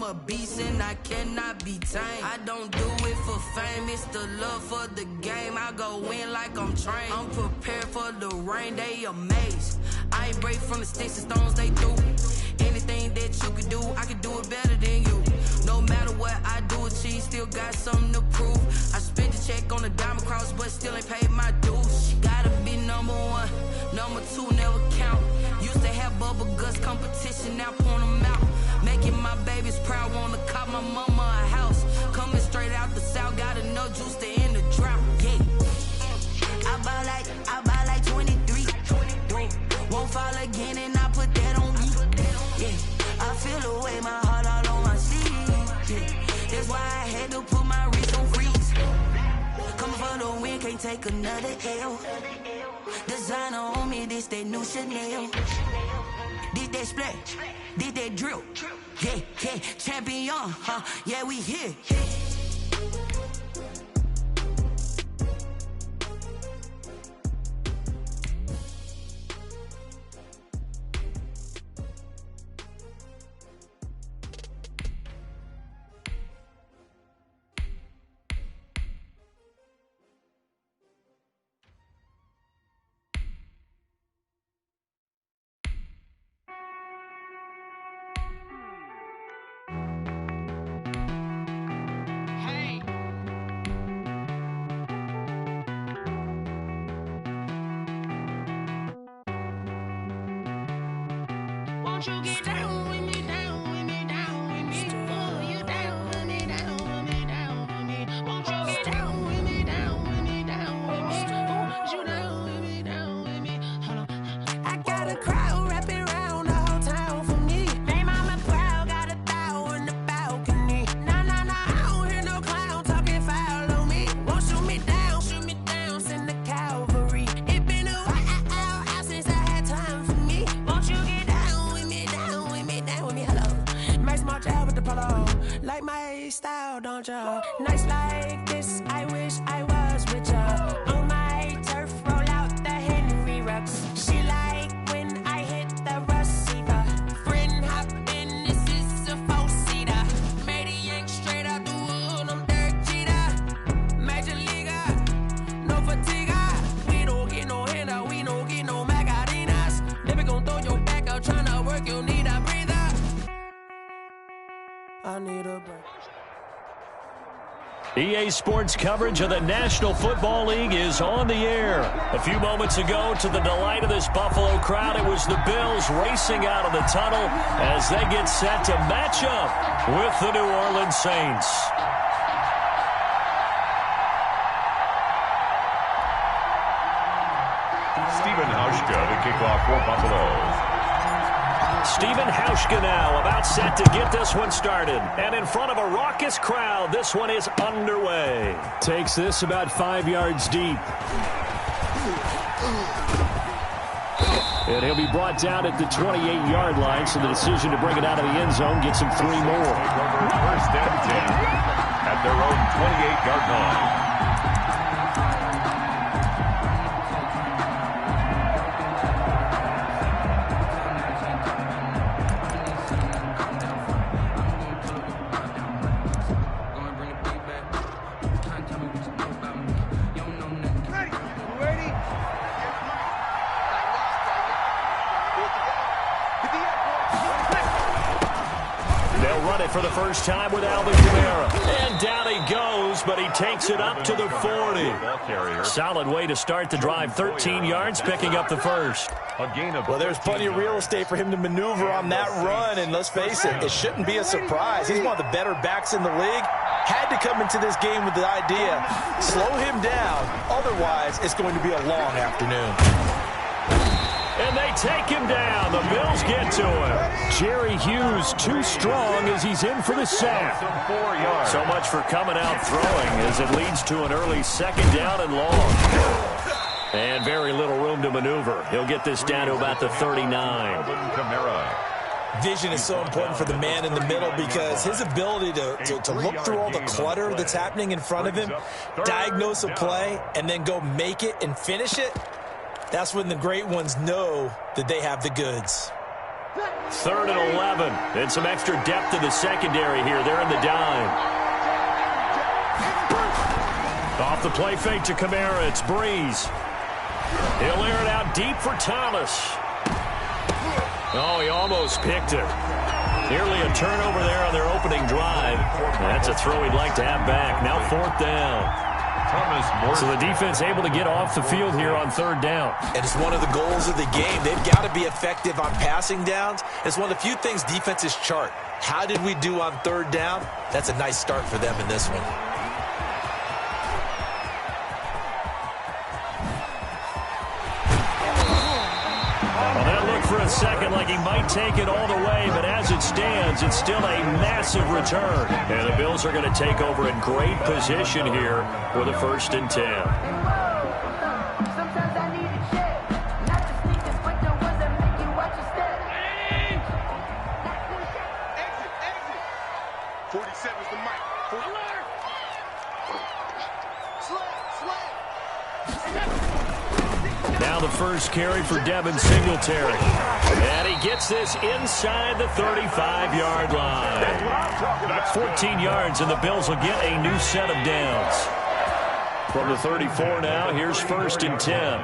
I'm a beast and I cannot be tamed. I don't do it for fame, it's the love for the game. I go in like I'm trained. I'm prepared for the rain, they amazed. I ain't break from the sticks and stones they threw. Anything that you can do, I can do it better than you. No matter what I do, achieve, still got something to prove. I spent the check on the diamond cross, but still ain't paid my dues. Gotta be number one, number two never count. Used to have bubble guts competition, now point them out. Making my babies proud, wanna cop my mama a house. Coming straight out the south, got enough juice to end the drought. Yeah, I buy like 23. Won't fall again, and I put that on me. Yeah, I feel the way, my heart all on my sleeve. Yeah, that's why I had to put my wrist on freeze. Coming for the win, can't take another L. Designer on me, this that new Chanel. Did that splash, did that drill. Yeah, yeah, champion, yeah, we here. Won't you get down with me, down with me, down with me? Oh, you down with me, down with me, down with me. Won't you get down with me, down with me, down with me? Oh, you down with me, down with me? Hold on. I got a crowd wrapping around the whole town for me. They mama proud, got a thou in the balcony. Nah, I don't hear no clown talking foul on me. Won't shoot me down, send the cavalry. It been a while since I had time for me. Won't you get down with me, down with me, down with me? Hello. Max March out with the polo. Like my style, don't ya? Nights like this, I wish I was with ya. On my turf, roll out the Henry Rux. She like when I hit the receiver. Friend hop in, this is a four-seater. Made a yank straight out the wood, I'm Derek Jeter. Major leaguer, no fatigue. We don't get no handout, we don't get no Macarinas. Never gon' throw your back out, tryna work, you need a breather. I need a break. EA Sports coverage of the National Football League is on the air. A few moments ago, to the delight of this Buffalo crowd, it was the Bills racing out of the tunnel as they get set to match up with the New Orleans Saints. Stephen Hauschka to kick off for Buffalo. Stephen Hauschka now about set to get this one started. And in front of a raucous crowd, this one is underway. Takes this about 5 yards deep. And he'll be brought down at the 28-yard line, so the decision to bring it out of the end zone gets him 3 more. First and 10 at their own 28-yard line. For the first time with Alvin Kamara. And down he goes, but he takes it up to the 40. Solid way to start the drive. 13 yards, picking up the first. Well, there's plenty of real estate for him to maneuver on that run, and let's face it, it shouldn't be a surprise. He's one of the better backs in the league. Had to come into this game with the idea, slow him down, otherwise it's going to be a long afternoon. And they take him down. The Bills get to him. Jerry Hughes too strong as he's in for the sack. 4 yards. So much for coming out throwing as it leads to an early second down and long. And very little room to maneuver. He'll get this down to about the 39. Vision is so important for the man in the middle because his ability to look through all the clutter that's happening in front of him, diagnose a play, and then go make it and finish it, that's when the great ones know that they have the goods. 3rd and 11. And some extra depth in the secondary here. They're in the dime. Off the play fake to Kamara. It's Breeze. He'll air it out deep for Thomas. Oh, he almost picked it. Nearly a turnover there on their opening drive. That's a throw he'd like to have back. Now 4th down. So the defense able to get off the field here on 3rd down. And it's one of the goals of the game. They've got to be effective on passing downs. It's one of the few things defenses chart. How did we do on 3rd down? That's a nice start for them in this one. Well, that looked for a second like he might take it all the way, but as it stands, it's still a massive return. And the Bills are going to take over in great position here with a 1st and 10. Now the first carry for Devin Singletary. And he gets this inside the 35-yard line. 14 yards, and the Bills will get a new set of downs. From the 34 now, here's 1st and 10.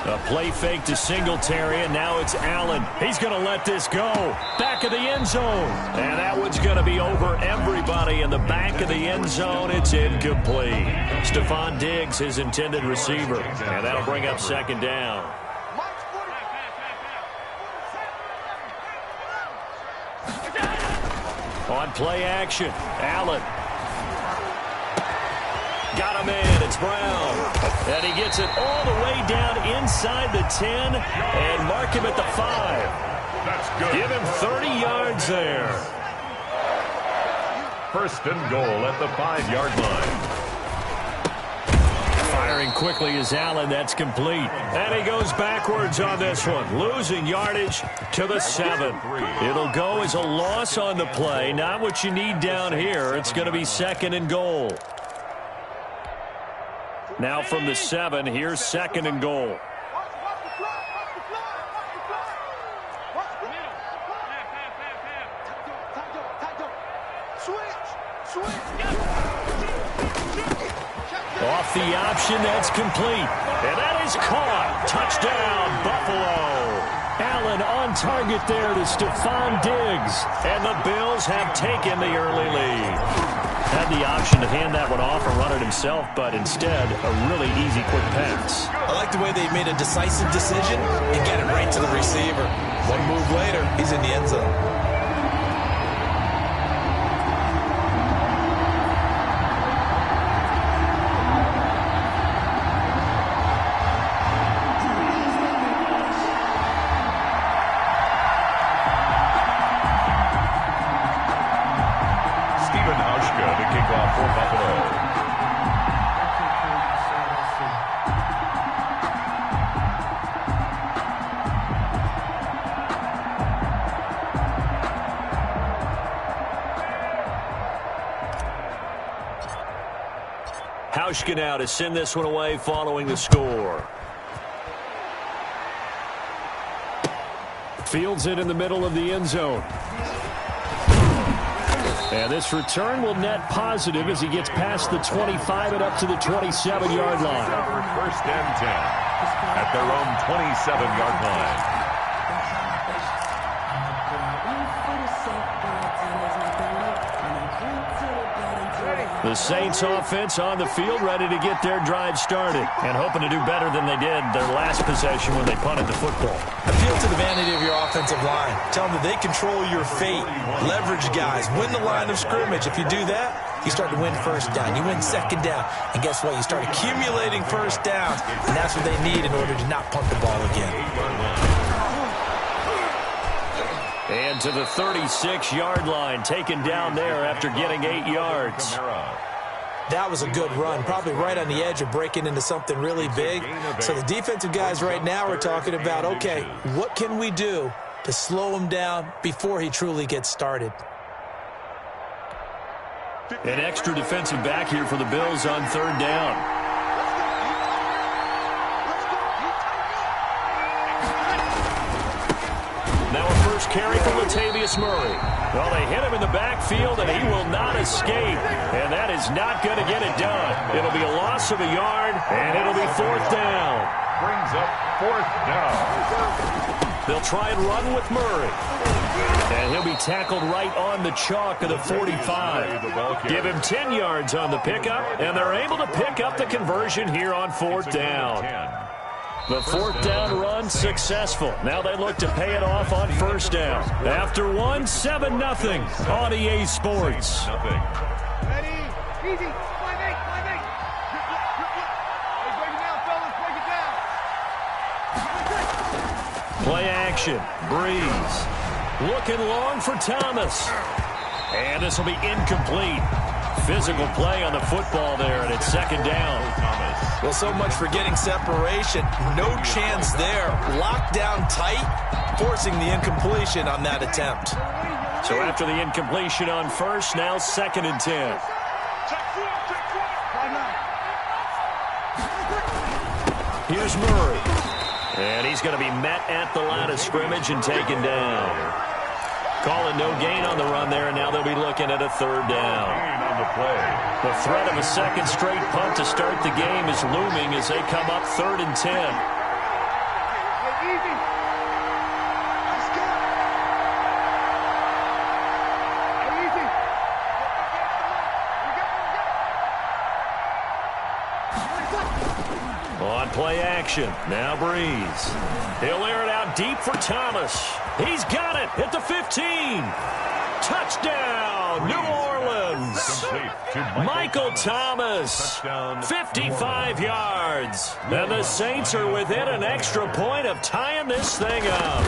A play fake to Singletary, and now it's Allen. He's going to let this go. Back of the end zone. And that one's going to be over everybody in the back of the end zone. It's incomplete. Stephon Diggs, his intended receiver. And that'll bring up 2nd down. On play action, Allen. Got him in. It's Brown. And he gets it all the way down inside the 10 and mark him at the 5. That's good. Give him 30 yards there. 1st and goal at the 5-yard line. Firing quickly is Allen. That's complete. And he goes backwards on this one. Losing yardage to the 7. It'll go as a loss on the play. Not what you need down here. It's going to be 2nd and goal. Now from the 7, here's 2nd and goal. Off the option, that's complete. And that is caught. Touchdown, Buffalo. Allen on target there to Stephon Diggs. And the Bills have taken the early lead. Had the option to hand that one off and run it himself, but instead, a really easy, quick pass. I like the way they made a decisive decision and get it right to the receiver. One move later, he's in the end zone. Now to send this one away following the score. Fields it in the middle of the end zone. And this return will net positive as he gets past the 25 and up to the 27-yard line. 1st and 10 at their own 27-yard line. The Saints offense on the field, ready to get their drive started and hoping to do better than they did their last possession when they punted the football. Appeal to the vanity of your offensive line. Tell them that they control your fate. Leverage guys. Win the line of scrimmage. If you do that, you start to win 1st down. You win 2nd down. And guess what? You start accumulating 1st downs, and that's what they need in order to not punt the ball again. And to the 36-yard line, taken down there after getting 8 yards. That was a good run, probably right on the edge of breaking into something really big. So the defensive guys right now are talking about, okay, what can we do to slow him down before he truly gets started? An extra defensive back here for the Bills on 3rd down. first carry for Latavius Murray. Well, they hit him in the backfield, and he will not escape. And that is not going to get it done. It'll be a loss of a yard, and it'll be 4th down. Brings up 4th down. They'll try and run with Murray. And he'll be tackled right on the chalk of the 45. Give him 10 yards on the pickup, and they're able to pick up the conversion here on 4th down. The 4th down run successful. Now they look to pay it off on 1st down. After one, 7-0 on EA Sports. Ready? Easy. 5-8. Break it down, fellas. Break it down. Play action. Breeze. Looking long for Thomas. And this will be incomplete. Physical play on the football there, and it's 2nd down. Well, so much for getting separation. No chance there. Locked down tight, forcing the incompletion on that attempt. So after the incompletion on 1st, now 2nd and 10. Here's Murray. And he's going to be met at the line of scrimmage and taken down. Calling no gain on the run there, and now they'll be looking at a 3rd down. The threat of a second straight punt to start the game is looming as they come up 3rd and 10. On play action, now Breeze. He'll air it out deep for Thomas. He's got it at the 15. Touchdown, New Orleans. Michael Thomas, 55 yards. And the Saints are within an extra point of tying this thing up.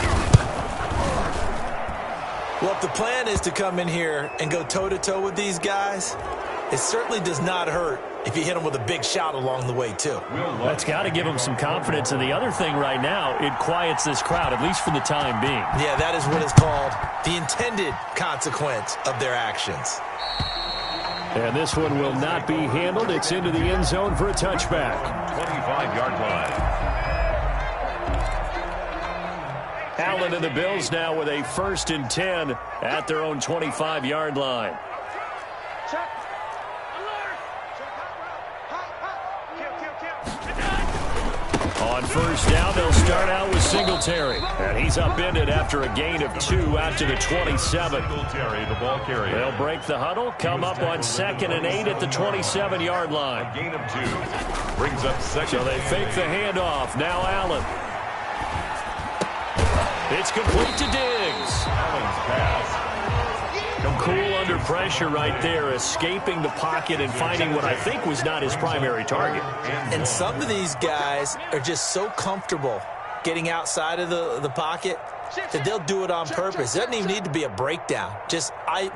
Well, if the plan is to come in here and go toe-to-toe with these guys, it certainly does not hurt if you hit them with a big shot along the way, too. That's got to give them some confidence. And the other thing right now, it quiets this crowd, at least for the time being. Yeah, that is what is called the intended consequence of their actions. And this one will not be handled. It's into the end zone for a touchback. 25-yard line. Allen and the Bills now with a 1st and 10 at their own 25-yard line. On 1st down, they'll start out with Singletary. And he's upended after a gain of 2 out to the 27. Singletary, the ball carrier. They'll break the huddle, come up on 2nd and 8 at the 27-yard line. A gain of 2. Brings up 2nd. So they fake the handoff. Now Allen. It's complete to Diggs. Allen's pass. Cool under pressure right there, escaping the pocket and finding what I think was not his primary target. And some of these guys are just so comfortable getting outside of the pocket that they'll do it on purpose. It doesn't even need to be a breakdown.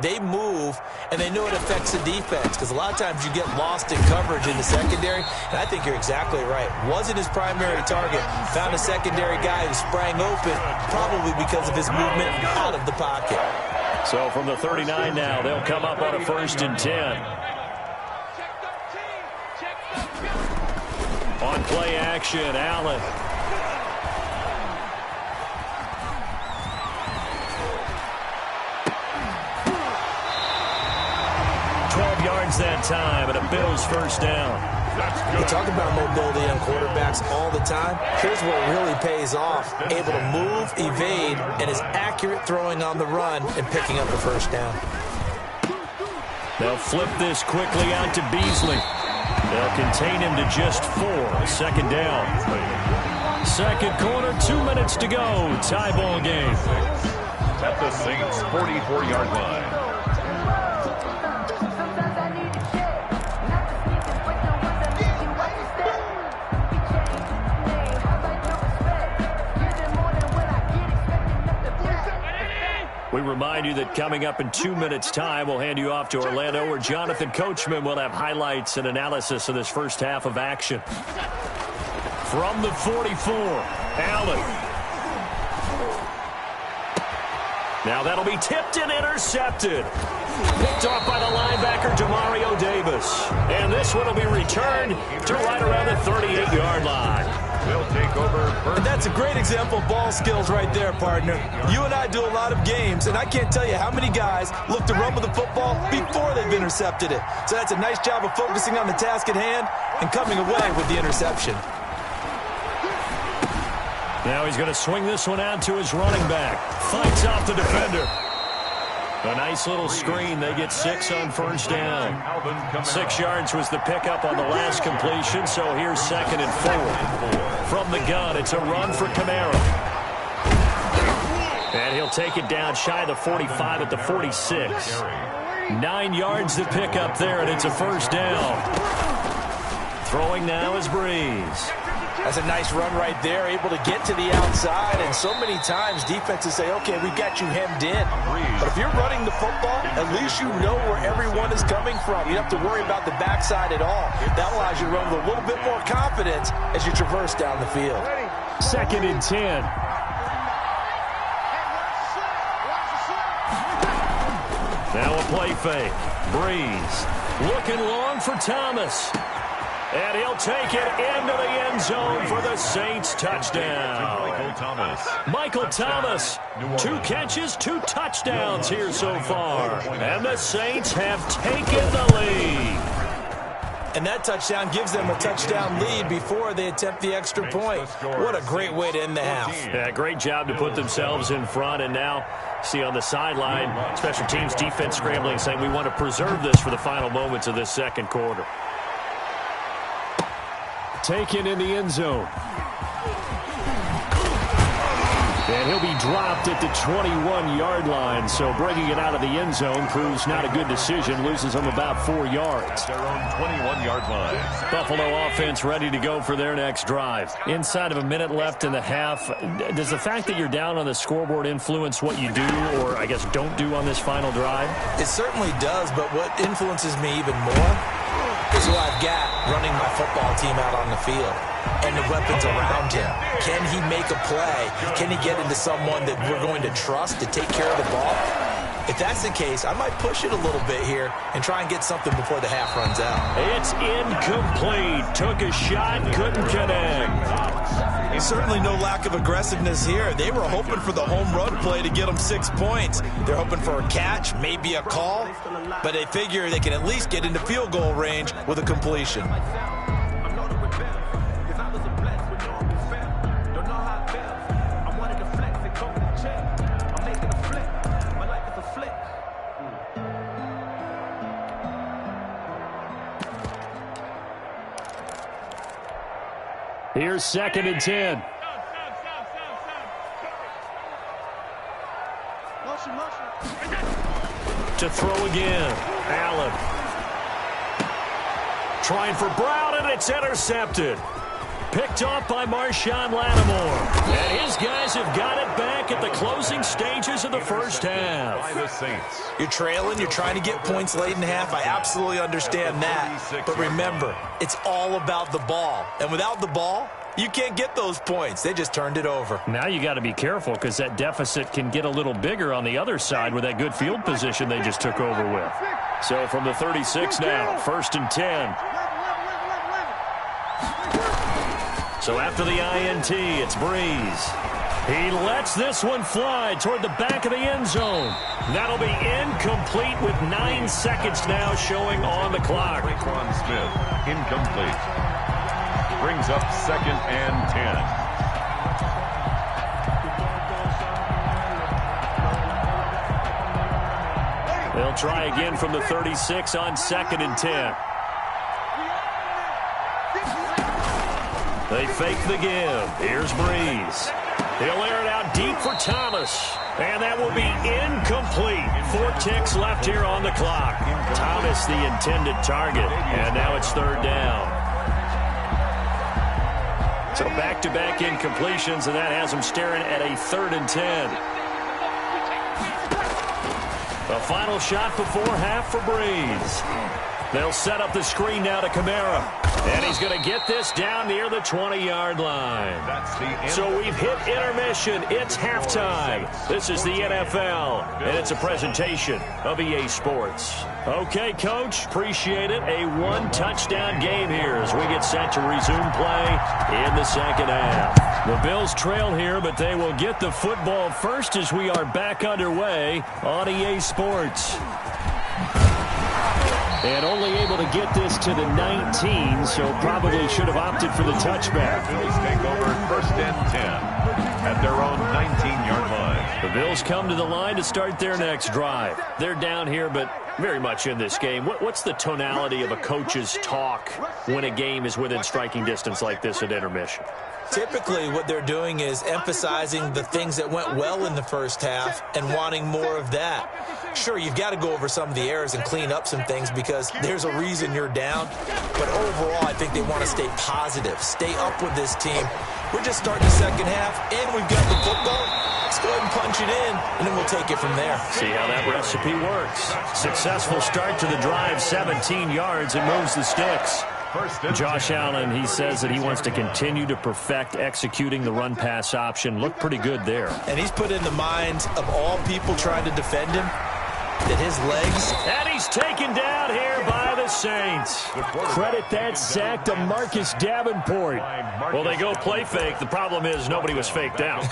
They move, and they know it affects the defense, because a lot of times you get lost in coverage in the secondary, and I think you're exactly right. Wasn't his primary target. Found a secondary guy who sprang open, probably because of his movement out of the pocket. So from the 39 now, they'll come up on a 1st and 10. On play action, Allen. Yards that time, and a Bills 1st down. We talk about mobility on quarterbacks all the time. Here's what really pays off. Able to move, evade, and is accurate throwing on the run and picking up the 1st down. They'll flip this quickly out to Beasley. They'll contain him to just 4. 2nd down. 2nd quarter, 2 minutes to go. Tie ball game. At the Saints' 44-yard line. We remind you that coming up in 2 minutes' time, we'll hand you off to Orlando, where Jonathan Coachman will have highlights and analysis of this first half of action. From the 44, Allen. Now that'll be tipped and intercepted. Picked off by the linebacker, Demario Davis. And this one will be returned to right around the 38-yard line. will take over first. And that's a great example of ball skills right there, partner. You and I do a lot of games, and I can't tell you how many guys look to run with the football before they've intercepted it. So that's a nice job of focusing on the task at hand and coming away with the interception. Now he's going to swing this one out to his running back. Fights off the defender. A nice little screen. They get 6 on first down. 6 yards was the pickup on the last completion, so here's 2nd and 4. From the gun, it's a run for Kamara. And he'll take it down shy of the 45 at the 46. 9 yards to pick up there, and it's a first down. Throwing now is Breeze. That's a nice run right there, able to get to the outside, and so many times defenses say, okay, we've got you hemmed in. But if you're running the football, at least you know where everyone is coming from. You don't have to worry about the backside at all. That allows you to run with a little bit more confidence as you traverse down the field. 2nd and 10. Now a play fake. Breeze looking long for Thomas. And he'll take it into the end zone for the Saints touchdown. Michael Thomas, 2 catches, 2 touchdowns here so far. And the Saints have taken the lead. And that touchdown gives them a touchdown lead before they attempt the extra point. What a great way to end the half. Yeah, great job to put themselves in front. And now, see on the sideline, special teams defense scrambling, saying we want to preserve this for the final moments of this second quarter. Taken in the end zone. And he'll be dropped at the 21-yard line. So bringing it out of the end zone proves not a good decision. Loses them about 4 yards. Their own 21-yard line. Buffalo offense ready to go for their next drive. Inside of a minute left in the half. Does the fact that you're down on the scoreboard influence what you do, or I guess don't do on this final drive? It certainly does, but what influences me even more is who I've got running my football team out on the field and the weapons around him. Can he make a play? Can he get into someone that we're going to trust to take care of the ball? If that's the case, I might push it a little bit here and try and get something before the half runs out. It's incomplete. Took a shot, couldn't connect. Certainly no lack of aggressiveness here. They were hoping for the home run play to get them 6 points. They're hoping for a catch, maybe a call, but they figure they can at least get into field goal range with a completion. Here's 2nd and 10. To throw again. Allen. Trying for Brown, and it's intercepted. Picked off by Marshawn Lattimore. And his guys have got it back at the closing stages of the first half. By the Saints. You're trailing, you're trying to get points late in the half. I absolutely understand that. But remember, it's all about the ball. And without the ball, you can't get those points. They just turned it over. Now you got to be careful because that deficit can get a little bigger on the other side with that good field position they just took over with. So from the 36 now, 1st and 10. So after the INT, it's Breeze. He lets this one fly toward the back of the end zone. That'll be incomplete with 9 seconds now showing on the clock. Raekwon Smith, incomplete. Brings up 2nd and 10. They'll try again from the 36 on 2nd and 10. They fake the give. Here's Breeze. He'll air it out deep for Thomas. And that will be incomplete. 4 ticks left here on the clock. Thomas the intended target. And now it's 3rd down. So back-to-back incompletions, and that has them staring at a 3rd and 10. A final shot before half for Breeze. They'll set up the screen now to Kamara. And he's going to get this down near the 20-yard line. So we've hit intermission. It's halftime. This is the NFL, and it's a presentation of EA Sports. Okay, Coach, appreciate it. A one-touchdown game here as we get set to resume play in the second half. The Bills trail here, but they will get the football first as we are back underway on EA Sports. And only able to get this to the 19, so probably should have opted for the touchback. Bills take over 1st and 10 at their own 19-yard line. The Bills come to the line to start their next drive. They're down here, but very much in this game. What's the tonality of a coach's talk when a game is within striking distance like this at intermission? Typically, what they're doing is emphasizing the things that went well in the first half and wanting more of that. Sure, you've got to go over some of the errors and clean up some things because there's a reason you're down. But overall, I think they want to stay positive, stay up with this team. We're just starting the second half, and we've got the football. Let's go ahead and punch it in, and then we'll take it from there. See how that recipe works. Successful start to the drive, 17 yards, and moves the sticks. Josh Allen, he says that he wants to continue to perfect executing the run-pass option. Looked pretty good there. And he's put in the minds of all people trying to defend him that his legs. And he's taken down here by the Saints. Credit that sack to Marcus Davenport. Well, they go play fake. The problem is nobody was faked out.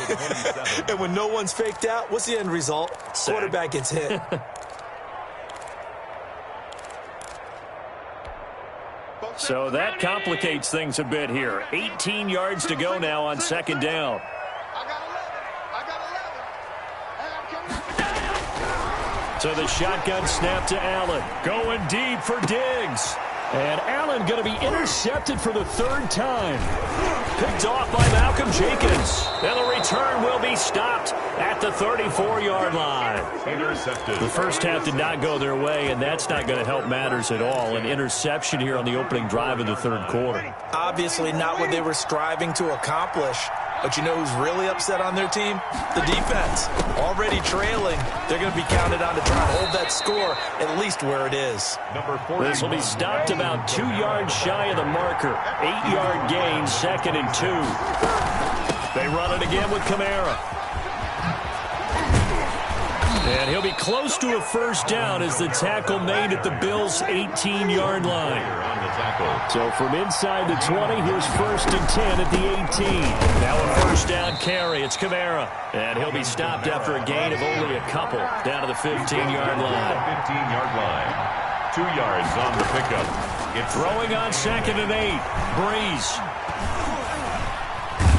And when no one's faked out, what's the end result? Sack. Quarterback gets hit. So that complicates things a bit here. 18 yards to go now on second down. So the shotgun snap to Allen. Going deep for Diggs. And Allen going to be intercepted for the third time. Picked off by Malcolm Jenkins. And the return will be stopped at the 34-yard line. Intercepted. The first half did not go their way, and that's not going to help matters at all. An interception here on the opening drive of the third quarter. Obviously not what they were striving to accomplish. But you know who's really upset on their team? The defense. Already trailing. They're going to be counted on to try and hold that score at least where it is. This will be stopped about 2 yards shy of the marker. 8-yard gain, 2nd and 2. They run it again with Kamara. And he'll be close to a first down as the tackle made at the Bills' 18-yard line. So from inside the 20, here's 1st and 10 at the 18. Now a first down carry. It's Kamara. And he'll be stopped after a gain of only a couple down to the 15-yard line. 15-yard line. 2 yards on the pickup. It's throwing on 2nd and 8. Breeze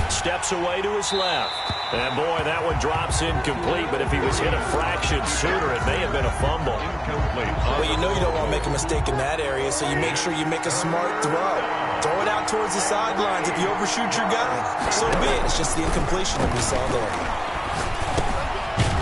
steps away to his left. And, boy, that one drops incomplete, but if he was hit a fraction sooner, it may have been a fumble. Incomplete. Well, you know you don't want to make a mistake in that area, so you make sure you make a smart throw. Throw it out towards the sidelines. If you overshoot your guy, so be it. It's just the incompletion that we saw there.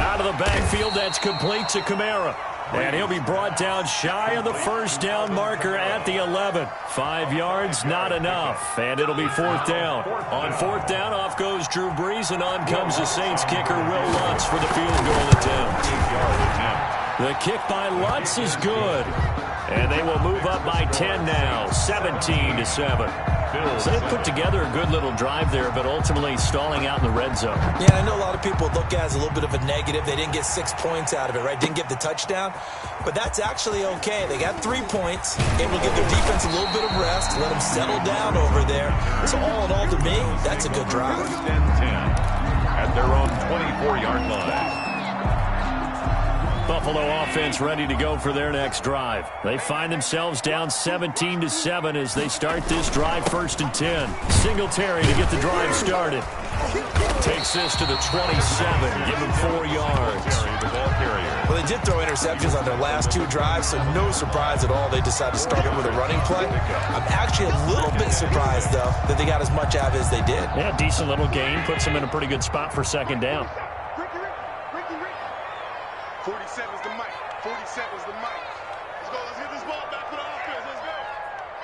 Out of the backfield, that's complete to Kamara. And he'll be brought down shy of the first down marker at the 11. 5 yards, not enough. And it'll be 4th down. On 4th down, off goes Drew Brees, and on comes the Saints kicker, Will Lutz, for the field goal attempt. The kick by Lutz is good. And they will move up by 10 now, 17-7. So they put together a good little drive there, but ultimately stalling out in the red zone. Yeah, I know a lot of people look at it as a little bit of a negative. They didn't get 6 points out of it, right? Didn't get the touchdown. But that's actually okay. They got 3 points, able to give their defense a little bit of rest, let them settle down over there. So all in all, to me, that's a good drive. 1st and 10 at their own 24-yard line. Buffalo offense ready to go for their next drive. They find themselves down 17-7 as they start this drive, 1st and 10. Singletary to get the drive started. Takes this to the 27, give him 4 yards. Well, they did throw interceptions on their last 2 drives, so no surprise at all they decided to start it with a running play. I'm actually a little bit surprised, though, that they got as much out of it as they did. Yeah, decent little gain. Puts them in a pretty good spot for 2nd down. 47's the mic. 47's the mic. Let's go. Let's get this ball back for the offense. Let's go.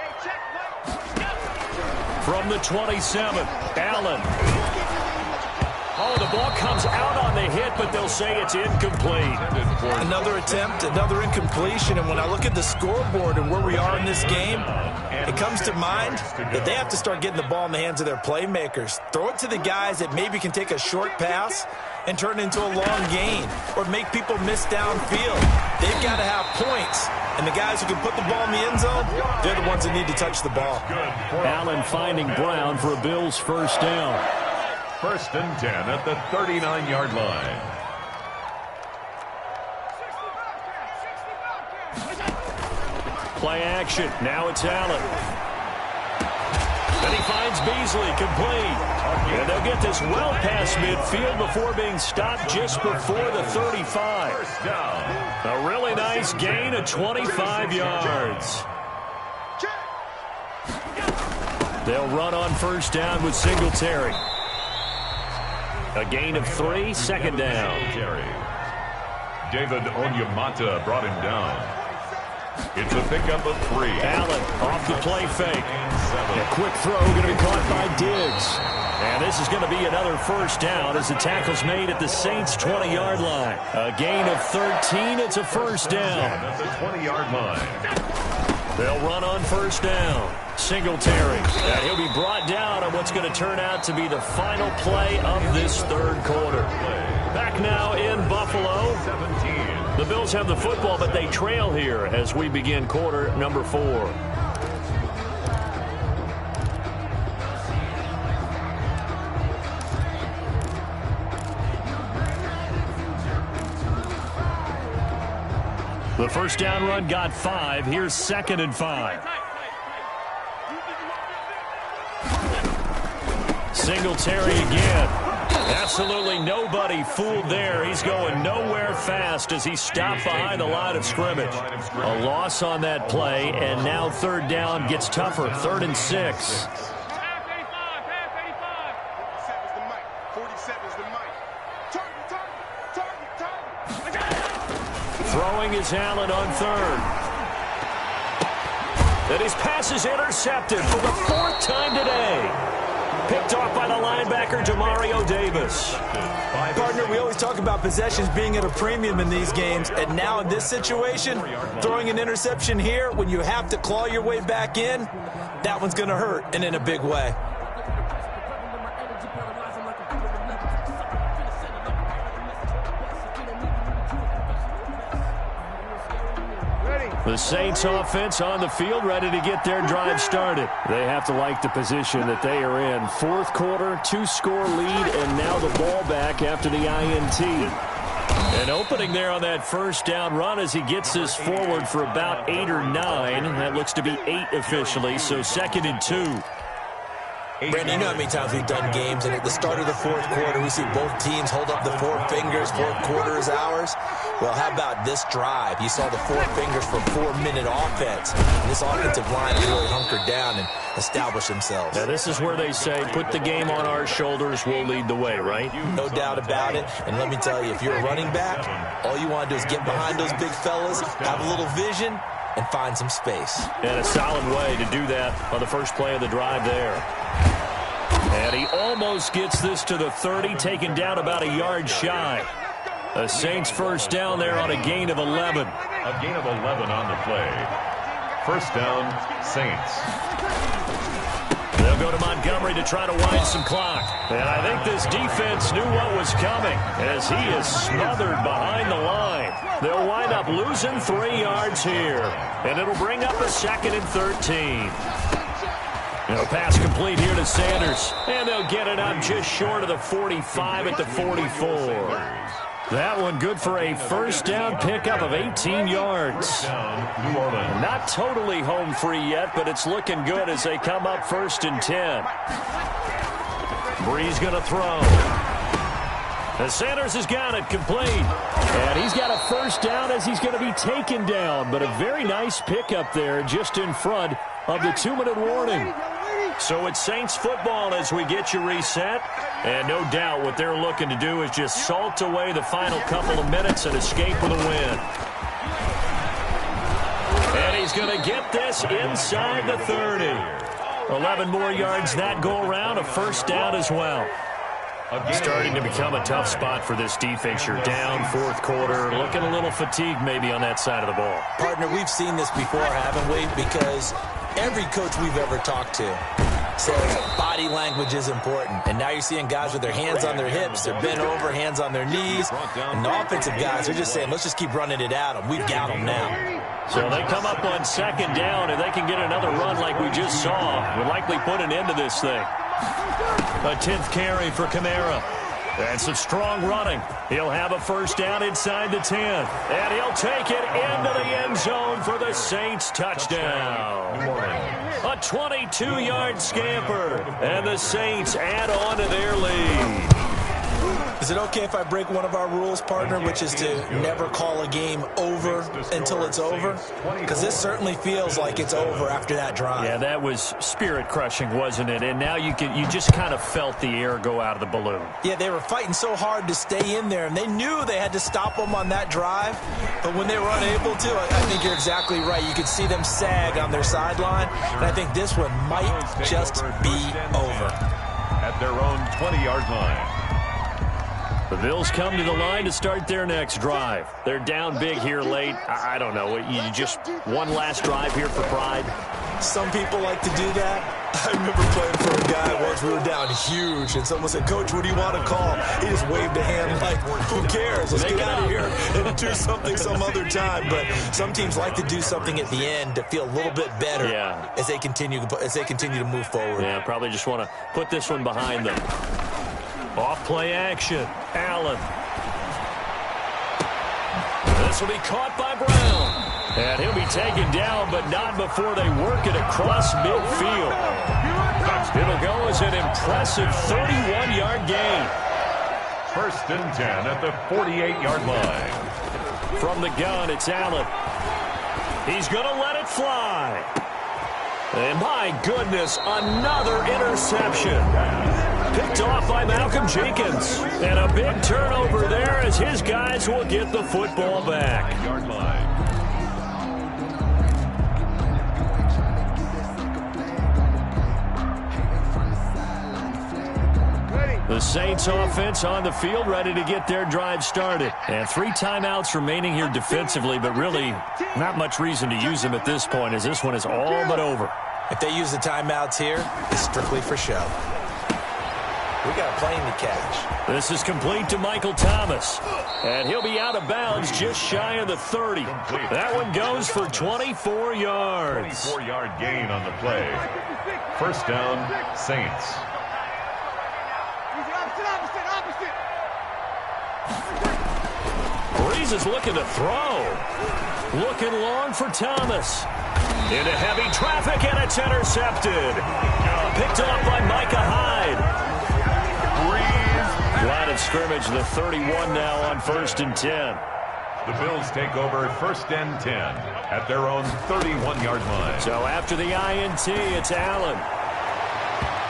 Hey, check. Wait. From the 27, Allen. Oh, the ball comes out on the hit, but they'll say it's incomplete. Another attempt, another incompletion, and when I look at the scoreboard and where we are in this game, it comes to mind that they have to start getting the ball in the hands of their playmakers. Throw it to the guys that maybe can take a short pass and turn it into a long gain or make people miss downfield. They've got to have points, and the guys who can put the ball in the end zone, they're the ones that need to touch the ball. Allen finding Brown for a Bills first down. 1st and 10 at the 39-yard line. Play action. Now it's Allen. Then he finds Beasley, complete. And they'll get this well past midfield before being stopped just before the 35. A really nice gain of 25 yards. They'll run on first down with Singletary. A gain of 3, 2nd down. David Onyemata brought him down. It's a pickup of 3. Allen off the play fake. A quick throw going to be caught by Diggs. And this is going to be another first down as the tackle's made at the Saints' 20-yard line. A gain of 13. It's a first down. At the 20-yard line. They'll run on first down. Singletary. And he'll be brought down on what's going to turn out to be the final play of this 3rd quarter. Back now in Buffalo. 17. The Bills have the football, but they trail here as we begin quarter number 4. The first down run got 5. Here's 2nd and 5. Singletary again. Absolutely nobody fooled there. He's going nowhere fast as he stopped behind the line of scrimmage. A loss on that play, and now 3rd down gets tougher. 3rd and 6. Throwing is Allen on 3rd. And his pass is intercepted for the 4th time today. Picked off by the linebacker, Demario Davis. Partner, we always talk about possessions being at a premium in these games, and now in this situation, throwing an interception here when you have to claw your way back in, that one's going to hurt, and in a big way. The Saints offense on the field, ready to get their drive started. They have to like the position that they are in. 4th quarter, 2-score lead, and now the ball back after the INT. An opening there on that first down run as he gets this forward for about 8 or 9. That looks to be 8 officially, so 2nd and 2. Brandon, you know how many times we've done games, and at the start of the 4th quarter, we see both teams hold up the 4 fingers, 4th quarter is ours. Well, how about this drive? You saw the 4 fingers for 4-minute offense. And this offensive line has really hunkered down and established themselves. Now, this is where they say, put the game on our shoulders, we'll lead the way, right? No doubt about it. And let me tell you, if you're a running back, all you want to do is get behind those big fellas, have a little vision, and find some space. And a solid way to do that on the first play of the drive there. And he almost gets this to the 30, taken down about a yard shy. The Saints first down there on a gain of 11. A gain of 11 on the play. First down, Saints. They'll go to Montgomery to try to wind some clock. And I think this defense knew what was coming as he is smothered behind the line. They'll wind up losing 3 yards here. And it'll bring up a 2nd and 13. And a pass complete here to Sanders. And they'll get it up just short of the 45 at the 44. That one good for a first down pickup of 18 yards. New Orleans. Not totally home free yet, but it's looking good as they come up 1st and 10. Breeze going to throw. And Sanders has got it complete. And he's got a first down as he's going to be taken down. But a very nice pickup there just in front of the 2-minute warning. So it's Saints football as we get you reset. And no doubt what they're looking to do is just salt away the final couple of minutes and escape with a win. And he's going to get this inside the 30. 11 more yards that go around, a first down as well. Starting to become a tough spot for this defense. You're down fourth quarter, looking a little fatigued maybe on that side of the ball. Partner, we've seen this before, haven't we? Because every coach we've ever talked to says body language is important. And now you're seeing guys with their hands on their hips, they're bent over, hands on their knees. And the offensive guys are just saying, let's just keep running it at them. We've got them now. So they come up on second down, and they can get another run like we just saw. Would likely put an end to this thing. A 10th carry for Kamara. And some strong running. He'll have a first down inside the 10. And he'll take it into the end zone for the Saints touchdown. A 22-yard scamper. And the Saints add on to their lead. Is it okay if I break one of our rules, partner, which is to never call a game over until it's over? Because this certainly feels like it's over after that drive. Yeah, that was spirit-crushing, wasn't it? And now you just kind of felt the air go out of the balloon. Yeah, they were fighting so hard to stay in there, and they knew they had to stop them on that drive. But when they were unable to, I think you're exactly right. You could see them sag on their sideline, and I think this one might just be over. At their own 20-yard line. The Bills come to the line to start their next drive. They're down big here late. I don't know. You just one last drive here for pride? Some people like to do that. I remember playing for a guy once. We were down huge, and someone said, "Coach, what do you want to call?" He just waved a hand like, who cares? Let's get out of here and do something some other time. But some teams like to do something at the end to feel a little bit better as they continue to move forward. Yeah, probably just want to put this one behind them. Off-play action. Allen. This will be caught by Brown. And he'll be taken down, but not before they work it across midfield. It'll go as an impressive 31-yard gain. First and 10 at the 48-yard line. From the gun, it's Allen. He's going to let it fly. And my goodness, another interception. Picked off by Malcolm Jenkins. And a big turnover there as his guys will get the football back. Yard line. The Saints offense on the field ready to get their drive started. And 3 timeouts remaining here defensively, but really not much reason to use them at this point as this one is all but over. If they use the timeouts here, it's strictly for show. We got a plane to catch. This is complete to Michael Thomas. And he'll be out of bounds just shy of the 30. That one goes for 24 yards. 24-yard gain on the play. First down, Saints. Breeze is looking to throw. Looking long for Thomas. Into heavy traffic, and it's intercepted. Picked off by Micah Hyde. Line of scrimmage, the 31 now on first and 10. The Bills take over first and 10 at their own 31-yard line. So after the INT, it's Allen.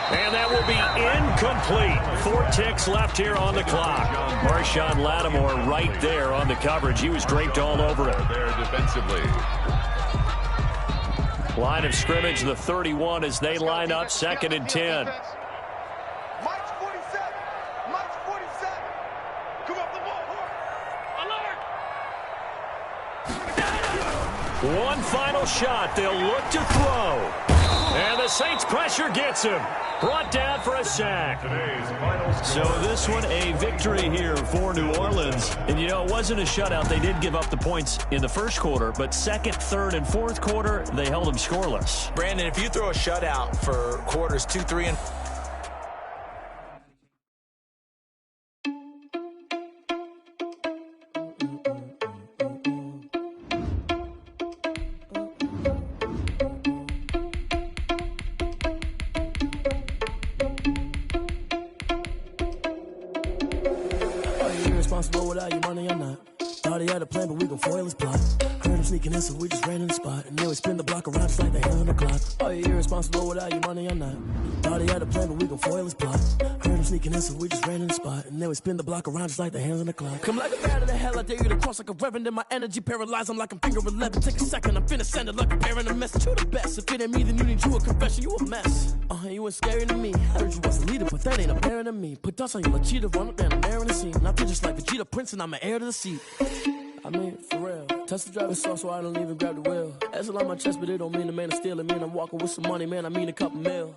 And that will be incomplete. 4 ticks left here on the clock. Marshawn Lattimore right there on the coverage. He was draped all over it. There defensively. Line of scrimmage, the 31 as they line up second and 10. One final shot. They'll look to throw. And the Saints pressure gets him. Brought down for a sack. So this one a victory here for New Orleans. And, you know, it wasn't a shutout. They did give up the points in the first quarter. But second, third, and fourth quarter, they held them scoreless. Brandon, if you throw a shutout for quarters 2, 3, and without your money or not. Thought he had a plan, but we gon' gon' foil his plot. Heard him sneaking in, so we just ran in the spot. And then we spin the block around just like the hand on the clock. Are you irresponsible without your money or not? Thought he had a plan, but we gon' foil his plot. Heard him sneaking in, so we just ran in the spot. And then we spin the block around just like the hands on the clock. Come like a bat of the hell, I dare you to cross like a reverend. And my energy paralyzed, I'm like I'm finger 11. Take a second, I'm finna send it like a parent a message. You the best, if it ain't me, then you need you a confession. You a mess, you ain't scary to me. Heard you was a leader, but that ain't apparent to me. Put dust on you, like cheetah, run up down the air in the scene. And I feel just like Vegeta Prince, and I'm an heir to the seat. I mean, for real. Touch the driver's sauce so I don't even grab the wheel. That's on my chest, but it don't mean the man is stealing. Man, I'm walking with some money, man, I mean a couple mil.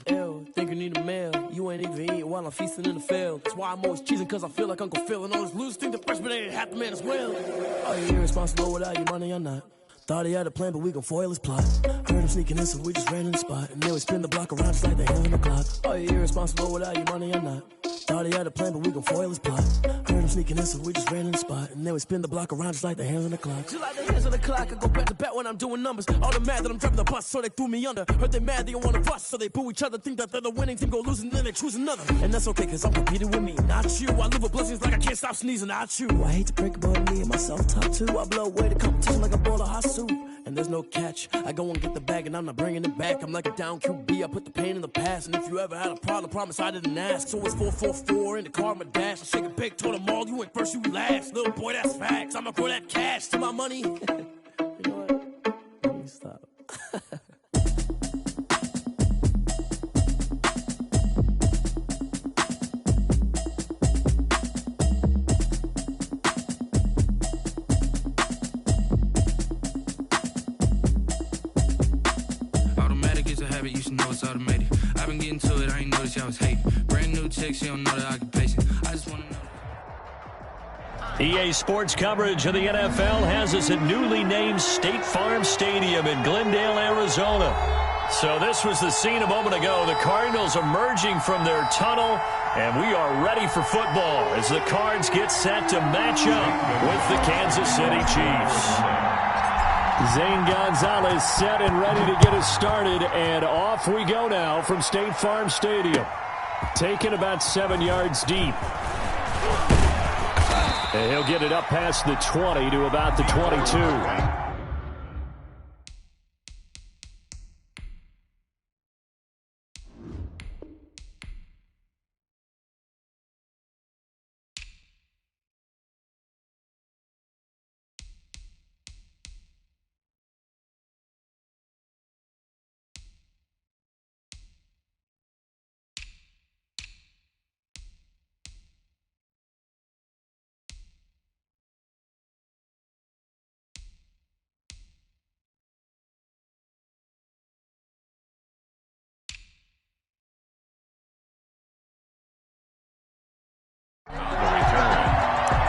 Ew, think you need a meal. You ain't even eating while I'm feasting in the field. That's why I'm always cheesing, cause I feel like Uncle Phil. And all those losers think the freshman ain't half the man as well. Are you irresponsible without your money or not? Thought he had a plan, but we gon' foil his plot. Heard him sneaking in, so we just ran in the spot. And then we spin the block around just like the hand on the clock. Are you irresponsible without your money or not? Thought he had a plan, but we gon' foil his plot. Heard him sneaking in, so we just ran in the spot. And then we spin the block around just like the hands on the clock. Just like the hands on the clock, I go back to back when I'm doing numbers. All the mad that I'm driving the bus, so they threw me under. Heard they mad, they don't wanna bust, so they boo each other. Think that they're the winning team, go losing, then they choose another. And that's okay, cause I'm competing with me, not you. I live with blessings like I can't stop sneezing, not you. I hate to break about me and my self-talk too. I blow away the competition like a bowl of hot soup. And there's no catch. I go and get the bag and I'm not bringing it back. I'm like a down QB, I put the pain in the past. And if you ever had a problem, promise I didn't ask. So it's 444 in the car, my dash. I shake a big, told them all, you ain't first, you last. Little boy, that's facts. I'ma grow that cash to my money. You know what? Let me stop. You should know it's automated. I've been getting to it, I ain't noticed y'all was hating. Brand new chick, she don't know the occupation. I just wanna know. EA Sports coverage of the NFL has us at newly named State Farm Stadium in Glendale, Arizona. So this was the scene a moment ago. The Cardinals emerging from their tunnel, and we are ready for football as the Cards get set to match up with the Kansas City Chiefs. Zane Gonzalez set and ready to get us started, and off we go now from State Farm Stadium. Taken about 7 yards deep. And he'll get it up past the 20 to about the 22.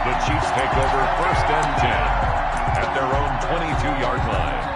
The Chiefs take over 1st and 10 at their own 22-yard line.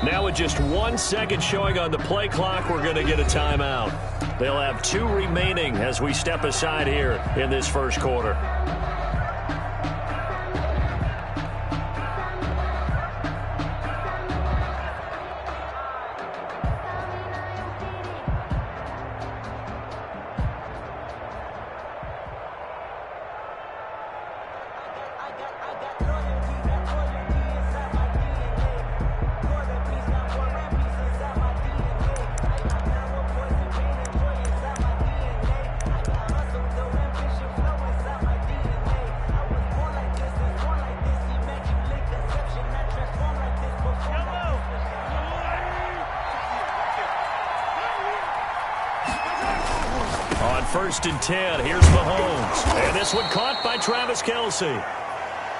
Now with just 1 second showing on the play clock, we're going to get a timeout. They'll have 2 remaining as we step aside here in this first quarter. On 1st and 10, here's Mahomes. And this one caught by Travis Kelce.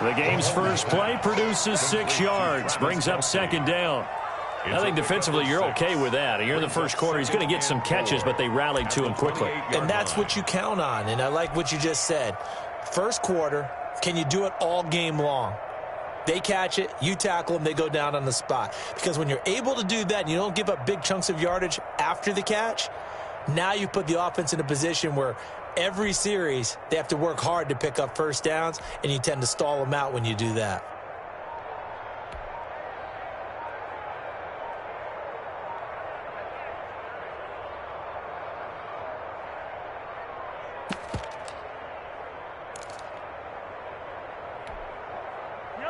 The game's first play produces 6 yards, brings up 2nd down. I think defensively you're okay with that. Here in the first quarter, he's going to get some catches, but they rallied to him quickly. And that's what you count on, and I like what you just said. First quarter, can you do it all game long? They catch it, you tackle them, they go down on the spot. Because when you're able to do that and you don't give up big chunks of yardage after the catch, now you put the offense in a position where every series they have to work hard to pick up first downs, and you tend to stall them out when you do that.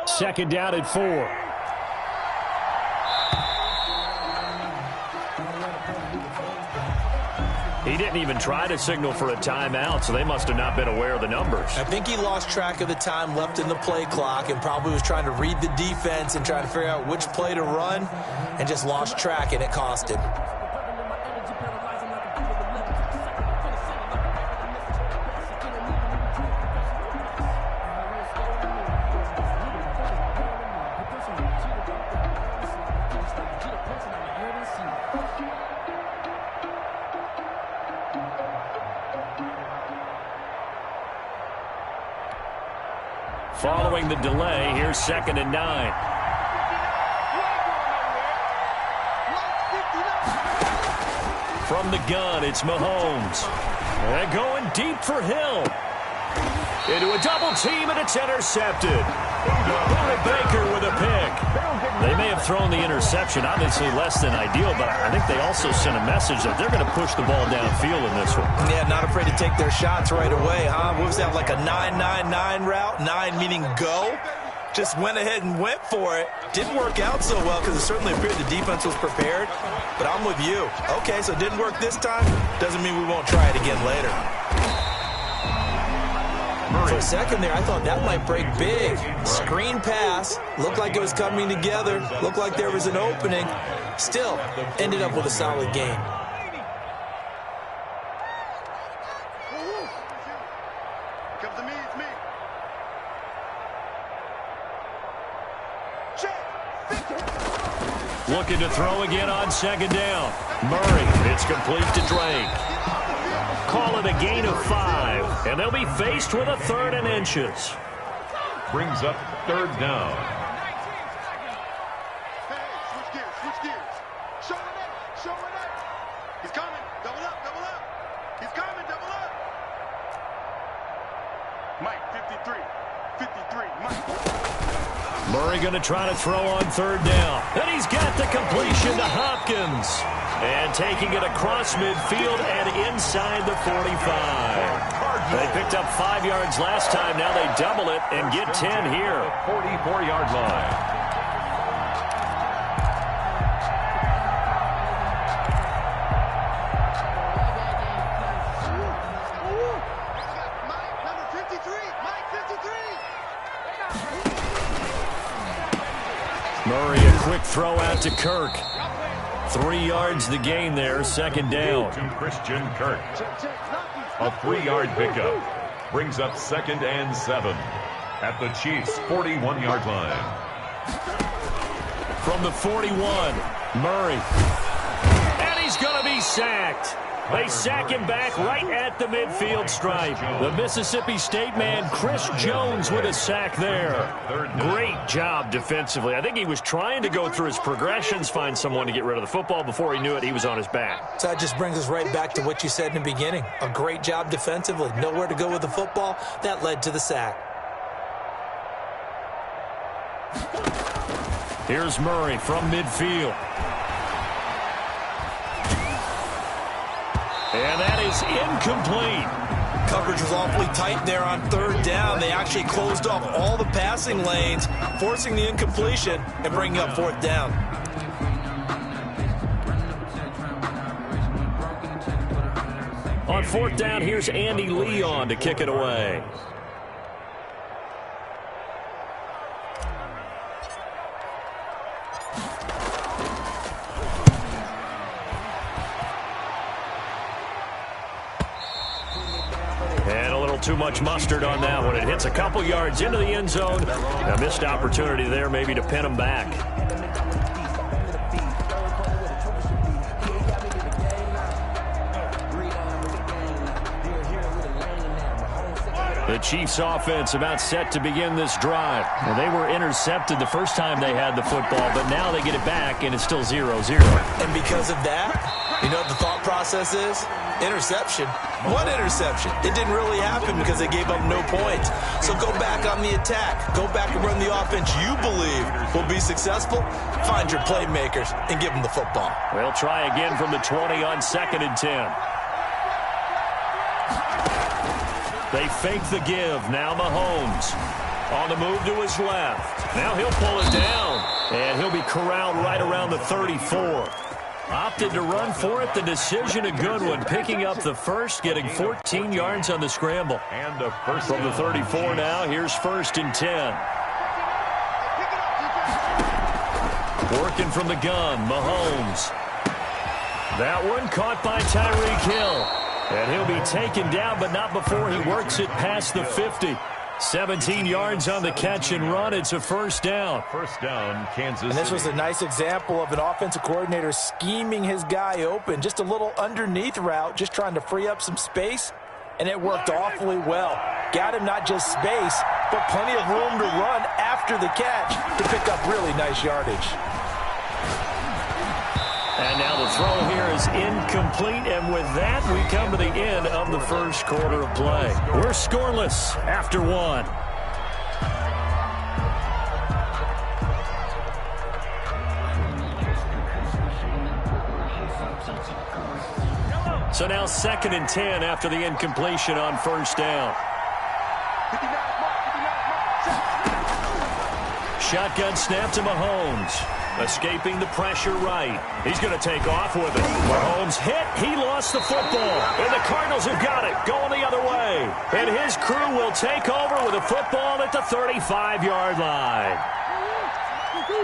Second down at 4. He didn't even try to signal for a timeout, so they must have not been aware of the numbers. I think he lost track of the time left in the play clock and probably was trying to read the defense and trying to figure out which play to run and just lost track, and it cost him. Following the delay, here's 2nd and 9. From the gun, it's Mahomes. And going deep for Hill. Into a double team, and it's intercepted. Buda Baker with a pick. They may have thrown the interception, obviously less than ideal, but I think they also sent a message that they're going to push the ball downfield in this one. Yeah, not afraid to take their shots right away, huh? What was that, like a 9-9-9 route? 9 meaning go? Just went ahead and went for it. Didn't work out so well because it certainly appeared the defense was prepared, but I'm with you. Okay, so it didn't work this time. Doesn't mean we won't try it again later. For a second there, I thought that might break big. Screen pass. Looked like it was coming together. Looked like there was an opening. Still, ended up with a solid game. Comes to me, it's me. Looking to throw again on 2nd down. Murray, it's complete to Drake. Call it a gain of 5, and they'll be faced with a 3rd and inches. Brings up 3rd down. Hey, switch gears. Show it. He's coming. Double up. He's coming, double up. Mike, 53, Mike. Murray going to try to throw on 3rd down. And he's got the completion to Hopkins. And taking it across midfield and inside the 45. They picked up 5 yards last time. Now they double it and get 10 here. 44-yard line. Mike, number 53. Mike, 53. Murray, a quick throw out to Kirk. 3 yards the gain there, 2nd down. To Christian Kirk. A 3-yard pickup. Brings up 2nd and 7. At the Chiefs' 41-yard line. From the 41, Murray. And he's going to be sacked. They sack him back right at the midfield stripe. The Mississippi State man, Chris Jones, with a sack there. Great job defensively. I think he was trying to go through his progressions, find someone to get rid of the football. Before he knew it, he was on his back. So that just brings us right back to what you said in the beginning. A great job defensively. Nowhere to go with the football. That led to the sack. Here's Murray from midfield. And that is incomplete. Coverage was awfully tight there on 3rd down. They actually closed off all the passing lanes, forcing the incompletion and bringing up 4th down. On 4th down, here's Andy Leon to kick it away. too much mustard on that one. It hits a couple yards into the end zone. A missed opportunity there maybe to pin them back. The Chiefs offense about set to begin this drive. Well, they were intercepted the first time they had the football, but now they get it back, and it's still 0-0. And because of that, you know what the thought process is? Interception. What interception? It didn't really happen because they gave up no points. So go back on the attack. Go back and run the offense you believe will be successful. Find your playmakers and give them the football. They'll try again from the 20 on 2nd and 10. They fake the give. Now Mahomes on the move to his left. Now he'll pull it down, and he'll be corralled right around the 34. Opted to run for it. The decision a good one. Picking up the first, getting 14 yards on the scramble. And a first from the 34 now. Here's 1st and 10. Working from the gun, Mahomes. That one caught by Tyreek Hill. And he'll be taken down, but not before he works it past the 50. 17 yards on the catch and run. It's a first down. First down, Kansas City. And this was a nice example of an offensive coordinator scheming his guy open. Just a little underneath route, just trying to free up some space. And it worked awfully well. Got him not just space, but plenty of room to run after the catch to pick up really nice yardage. And now the throw here is incomplete, and with that, we come to the end of the first quarter of play. We're scoreless after one. So now 2nd and 10 after the incompletion on 1st down. Shotgun snap to Mahomes. Escaping the pressure right. He's going to take off with it. Mahomes hit. He lost the football. And the Cardinals have got it. Going the other way. And his crew will take over with a football at the 35-yard line.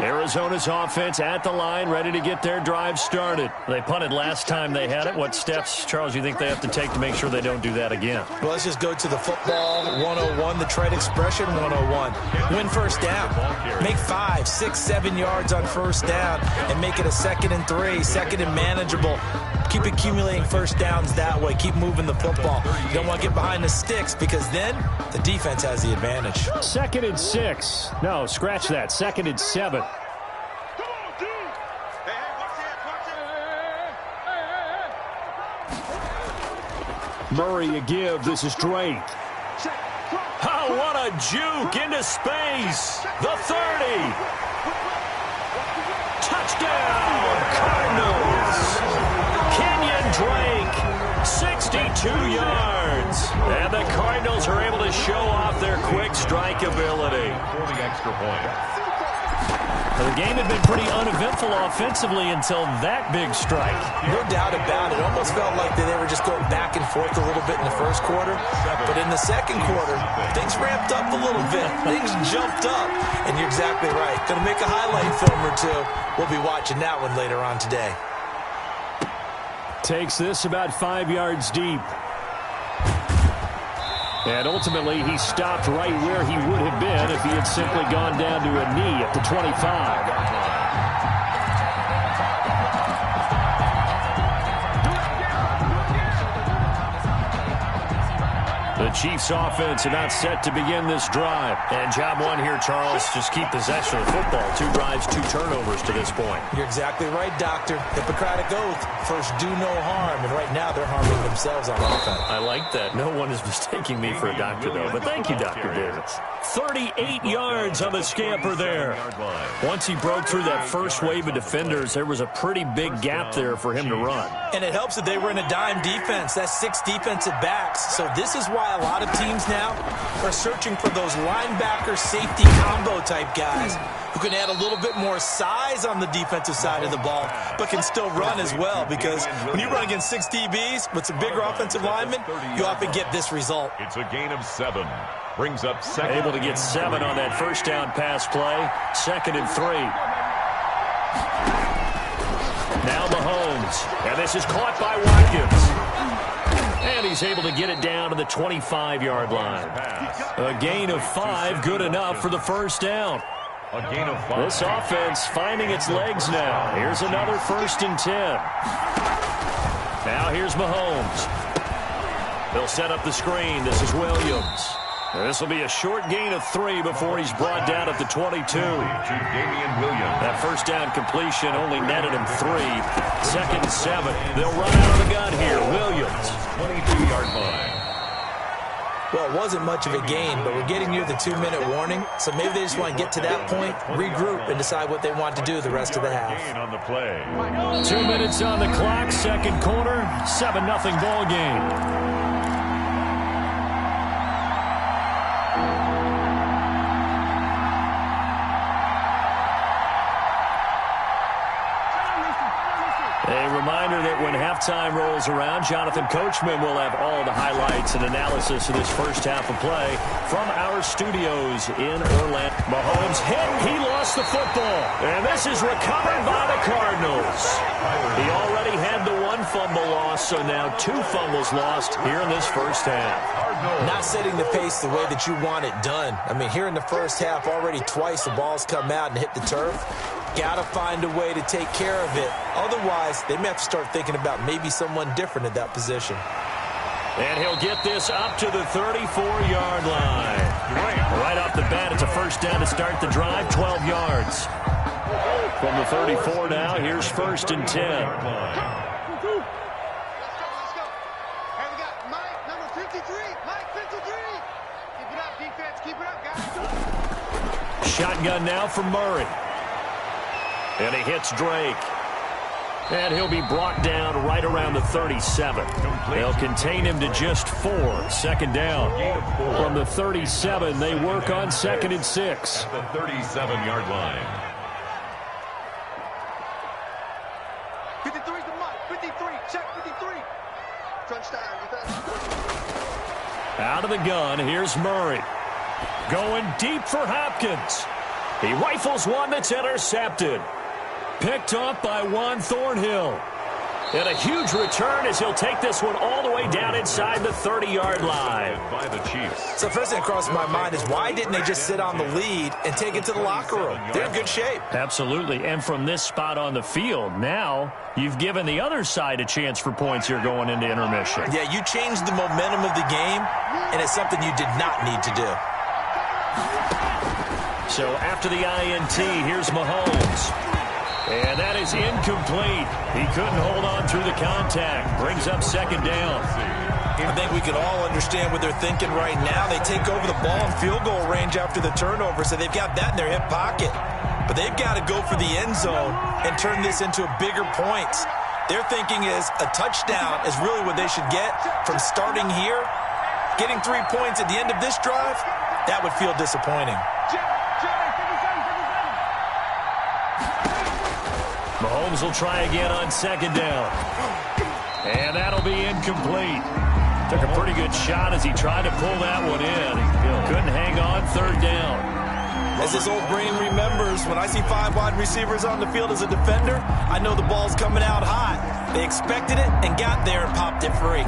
Arizona's offense at the line, ready to get their drive started. They punted last time they had it. What steps, Charles, do you think they have to take to make sure they don't do that again? Well, let's just go to the football 101, the trade expression 101. Win first down. Make 5, 6, 7 yards on first down and make it a 2nd and 3, 2nd and manageable. Keep accumulating first downs that way. Keep moving the football. You don't want to get behind the sticks because then the defense has the advantage. 2nd and 6. No, scratch that. 2nd and 7. Murray a give. This is Drake. Oh, what a juke into space. The 30. Touchdown, Cardinals. Kenyon Drake, 62 yards. And the Cardinals are able to show off their quick strike ability. For the extra point. The game had been pretty uneventful offensively until that big strike. No doubt about it. It almost felt like they were just going back and forth a little bit in the first quarter. But in the second quarter, things ramped up a little bit. Things jumped up. And you're exactly right. Going to make a highlight film or two. We'll be watching that one later on today. Takes this about 5 yards deep. And ultimately, he stopped right where he would have been if he had simply gone down to a knee at the 25. The Chiefs offense about set to begin this drive. And job one here, Charles, just keep possession of the football. 2 drives, 2 turnovers to this point. You're exactly right, Doctor. Hippocratic oath. First, do no harm. And right now, they're harming themselves on offense. I like that. No one is mistaking me for a doctor, though. But thank you, Dr. Davis. 38 yards on the scamper there. Once he broke through that first wave of defenders, there was a pretty big gap there for him to run. And it helps that they were in a dime defense. That's 6 defensive backs. So this is why a lot of teams now are searching for those linebacker safety combo type guys who can add a little bit more size on the defensive side of the ball, but can still run as well, because when you run against 6 DBs with some bigger offensive linemen, you often get this result. It's a gain of 7. Brings up 2nd. Able to get 7 on that first down pass play. 2nd and 3. Now Mahomes. And this is caught by Watkins. And he's able to get it down to the 25-yard line. A gain of 5, good enough for the first down. A gain of 5. This offense finding its legs now. Here's another 1st and 10. Now here's Mahomes. They'll set up the screen. This is Williams. This will be a short gain of 3 before he's brought down at the 22. That first down completion only netted him 3. 2nd and 7. They'll run out of the gun here. Williams. 22-yard line. Well, it wasn't much of a gain, but we're getting near the 2-minute warning, so maybe they just want to get to that point, regroup, and decide what they want to do the rest of the half. On the play. 2 minutes on the clock, second quarter, 7-0 ball game. A reminder that when halftime rolls around, Jonathan Coachman will have all the highlights and analysis of this first half of play from our studios in Orlando. Mahomes hit. He lost the football. And this is recovered by the Cardinals. He already had the 1 fumble loss, so now 2 fumbles lost here in this first half. Not setting the pace the way that you want it done. I mean, here in the first half, already twice the ball's come out and hit the turf. Got to find a way to take care of it. Otherwise, they may have to start thinking about maybe someone different at that position. And he'll get this up to the 34-yard line. Right off the bat, it's a first down to start the drive, 12 yards. From the 34 now, here's 1st and 10. Let's go. And we got Mike, number 53. Mike, 53. Keep it up, defense. Keep it up, guys. Shotgun now for Murray. And he hits Drake. And he'll be brought down right around the 37. They'll contain him to just 4. 2nd down. From the 37, they work on 2nd and 6. At the 37-yard line. 53 to Mike. 53. Check 53. Touchdown. Out of the gun, here's Murray. Going deep for Hopkins. He rifles one that's intercepted. Picked up by Juan Thornhill. And a huge return as he'll take this one all the way down inside the 30-yard line. By the Chiefs. So first thing that crosses my mind is why didn't they just sit on the lead and take it to the locker room? They're in good shape. Absolutely. And from this spot on the field, now you've given the other side a chance for points here going into intermission. Yeah, you changed the momentum of the game, and it's something you did not need to do. So after the INT, here's Mahomes. And that is incomplete. He couldn't hold on through the contact. Brings up 2nd down. I think we can all understand what they're thinking right now. They take over the ball in field goal range after the turnover, so they've got that in their hip pocket. But they've got to go for the end zone and turn this into bigger points. Their thinking is a touchdown is really what they should get from starting here. Getting 3 points at the end of this drive, that would feel disappointing. Mahomes will try again on 2nd down. And that'll be incomplete. Took a pretty good shot as he tried to pull that one in. Couldn't hang on 3rd down. As this old brain remembers, when I see 5 wide receivers on the field as a defender, I know the ball's coming out hot. They expected it and got there and popped it free.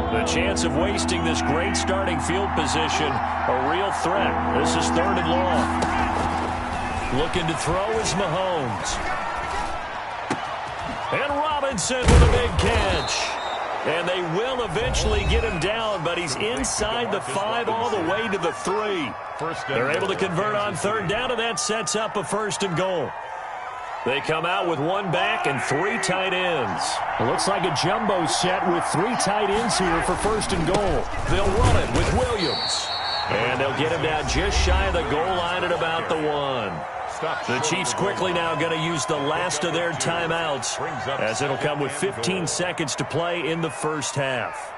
The chance of wasting this great starting field position, a real threat. This is 3rd and long. Looking to throw is Mahomes. And Robinson with a big catch. And they will eventually get him down, but he's inside the 5 all the way to the 3. They're able to convert on 3rd down, and that sets up a 1st and goal. They come out with 1 back and 3 tight ends. It looks like a jumbo set with 3 tight ends here for 1st and goal. They'll run it with Williams. And they'll get him down just shy of the goal line at about the 1. The Chiefs quickly now going to use the last of their timeouts as it'll come with 15 seconds to play in the first half.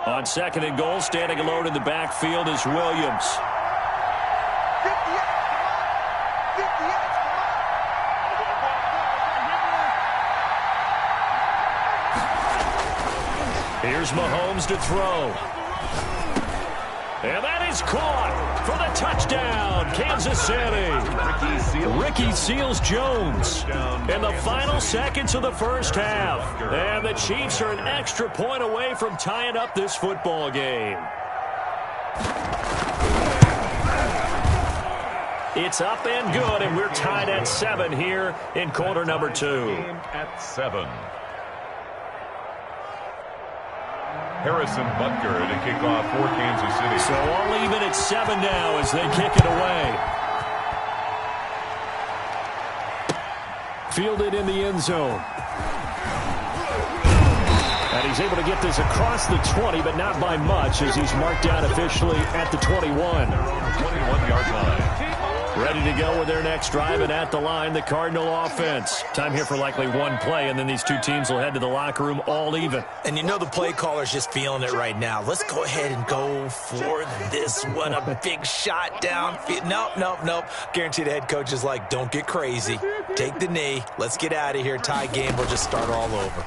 On 2nd and goal, standing alone in the backfield is Williams. Here's Mahomes to throw. And that is caught for the touchdown, Kansas City. Ricky Seals-Jones in the final seconds of the first half. And the Chiefs are an extra point away from tying up this football game. It's up and good, and we're tied at 7 here in quarter number 2. Game at 7. Harrison Butker to kick off for Kansas City. So all even at 7 now as they kick it away. Fielded in the end zone. And he's able to get this across the 20, but not by much as he's marked down officially at the 21. 21-yard line. Ready to go with their next drive, and at the line, the Cardinal offense. Time here for likely one play, and then these two teams will head to the locker room all even. And you know the play caller's just feeling it right now. Let's go ahead and go for this one. A big shot downfield. Nope. Guarantee the head coach is like, don't get crazy. Take the knee. Let's get out of here. Tie game. We'll just start all over.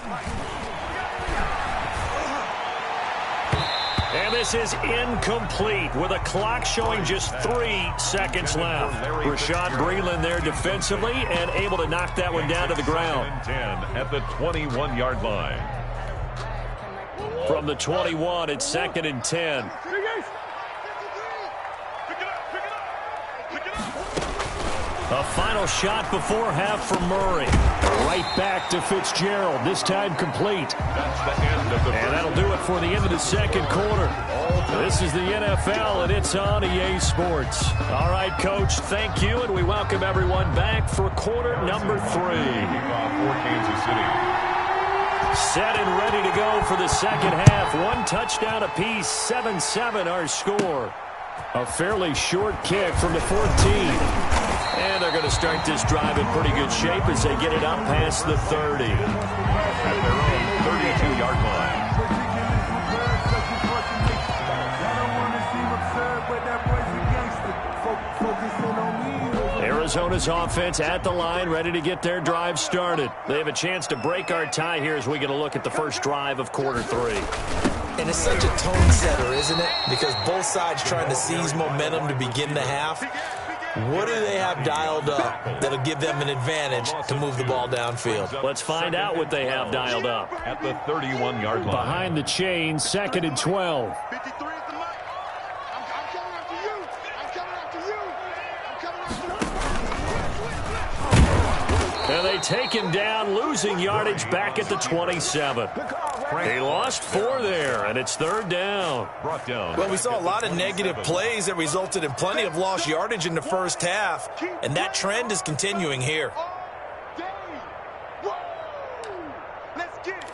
And this is incomplete with a clock showing just 3 seconds left. Rashad Breeland there defensively and able to knock that one down to the ground. 10 at the 21-yard line. From the 21, it's 2nd and 10. A final shot before half for Murray. Right back to Fitzgerald, this time complete. That's the end of the And that'll do it for the end of the second quarter. This is the NFL, and it's on EA Sports. All right, Coach, thank you, and we welcome everyone back for quarter number 3. Kickoff for Kansas City. Set and ready to go for the second half. 1 touchdown apiece, 7-7 our score. A fairly short kick from the 14. And they're going to start this drive in pretty good shape as they get it up past the 30. At their own 32-yard line. Arizona's offense at the line, ready to get their drive started. They have a chance to break our tie here as we get a look at the first drive of quarter 3. And it's such a tone setter, isn't it? Because both sides trying to seize momentum to begin the half. What do they have dialed up that'll give them an advantage to move the ball downfield? Let's find out what they have dialed up. At the 31-yard line. Behind the chain, 2nd and 12. 53 is the mark. I'm coming after you. I'm coming after you. And they take him down, losing yardage back at the 27. They lost 4 there, and it's 3rd down. Brought down. Well, we saw a lot of negative plays that resulted in plenty of lost yardage in the first half, and that trend is continuing here. Let's get it.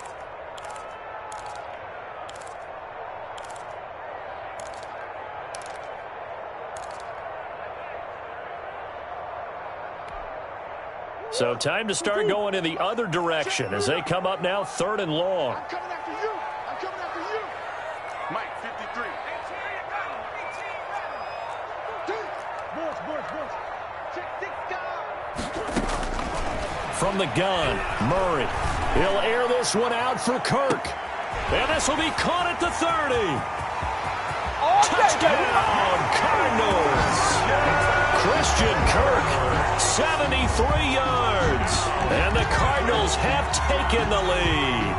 So time to start going in the other direction as they come up now 3rd and long. I'm coming after you. I'm coming after you. Mike, 53. Boys. Check 6 guys. From the gun, Murray. He'll air this one out for Kirk. And this will be caught at the 30. Touchdown, Cardinals. Christian Kirk, 73 yards. And the Cardinals have taken the lead.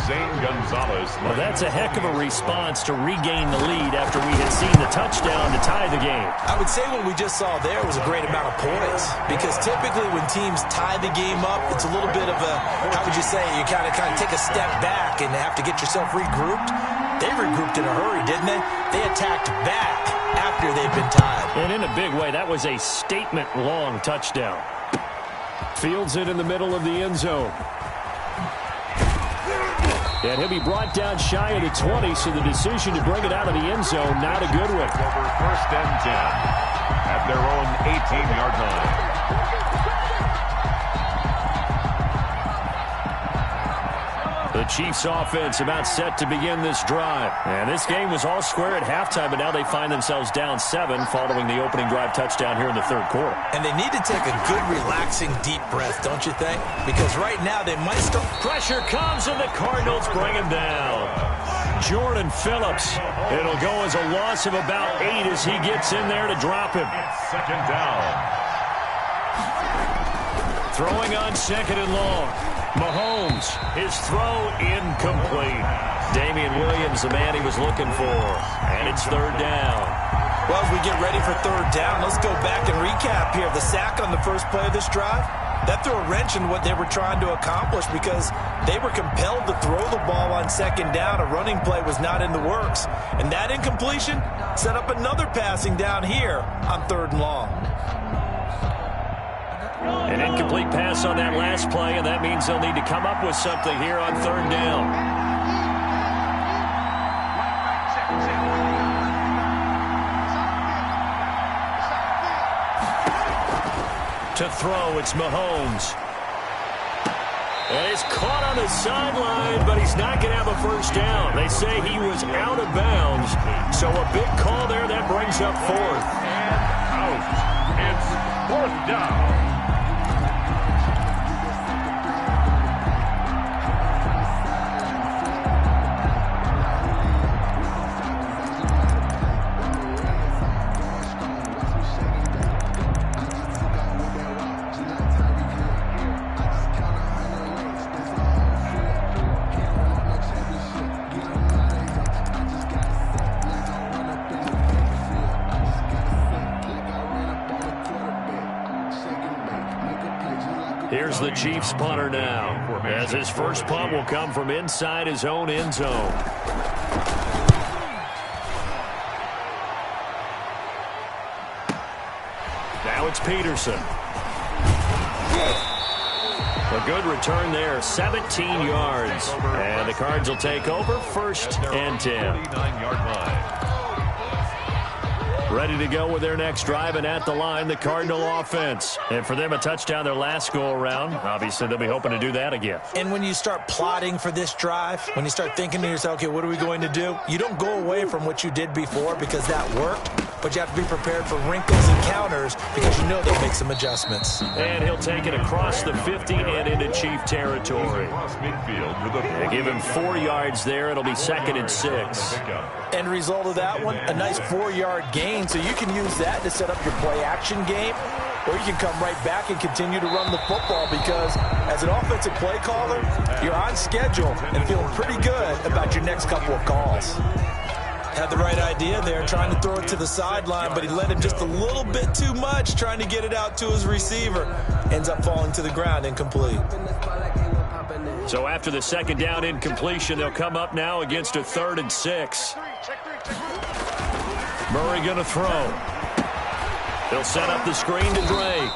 Zane Gonzalez. Well, that's a heck of a response to regain the lead after we had seen the touchdown to tie the game. I would say what we just saw there was a great amount of poise, because typically when teams tie the game up, it's a little bit of a, how would you say, you kind of take a step back and have to get yourself regrouped. They regrouped in a hurry, didn't they? They attacked back after they'd been tied. And in a big way, that was a statement-long touchdown. Fields it in the middle of the end zone. And he'll be brought down shy of the 20, so the decision to bring it out of the end zone, not a good one. Over 1st and 10 at their own 18-yard line. The Chiefs offense about set to begin this drive. And this game was all square at halftime, but now they find themselves down 7 following the opening drive touchdown here in the third quarter. And they need to take a good, relaxing, deep breath, don't you think? Because right now they might start. Pressure comes, and the Cardinals bring him down. Jordan Phillips. It'll go as a loss of about 8 as he gets in there to drop him. Second down. Throwing on second and long. Mahomes, his throw incomplete. Damian Williams, the man he was looking for. And it's third down. Well, as we get ready for third down, let's go back and recap here. The sack on the first play of this drive, that threw a wrench in what they were trying to accomplish because they were compelled to throw the ball on second down. A running play was not in the works. And that incompletion set up another passing down here on third and long. An incomplete pass on that last play, and that means they'll need to come up with something here on third down. To throw, it's Mahomes. And he's caught on the sideline, but he's not going to have a first down. They say he was out of bounds, so a big call there that brings up fourth. And out. It's fourth down. Here's the Chiefs punter now, as his first punt will come from inside his own end zone. Now it's Peterson. A good return there, 17 yards. And the Cards will take over, first and 10. 49-yard line. Ready to go with their next drive, and at the line, the Cardinal offense. And for them, a touchdown their last go-around. Obviously, they'll be hoping to do that again. And when you start plotting for this drive, when you start thinking to yourself, okay, what are we going to do? You don't go away from what you did before because that worked, but you have to be prepared for wrinkles and counters because you know they'll make some adjustments. And he'll take it across the 50 and into Chief territory. They give him 4 yards there. It'll be second and 6. End result of that one, a nice 4-yard gain. So you can use that to set up your play-action game, or you can come right back and continue to run the football because as an offensive play caller, you're on schedule and feeling pretty good about your next couple of calls. Had the right idea there, trying to throw it to the sideline, but he let him just a little bit too much, trying to get it out to his receiver. Ends up falling to the ground, incomplete. So after the second down incompletion, they'll come up now against a 3rd and 6. Murray going to throw. He'll set up the screen to Drake.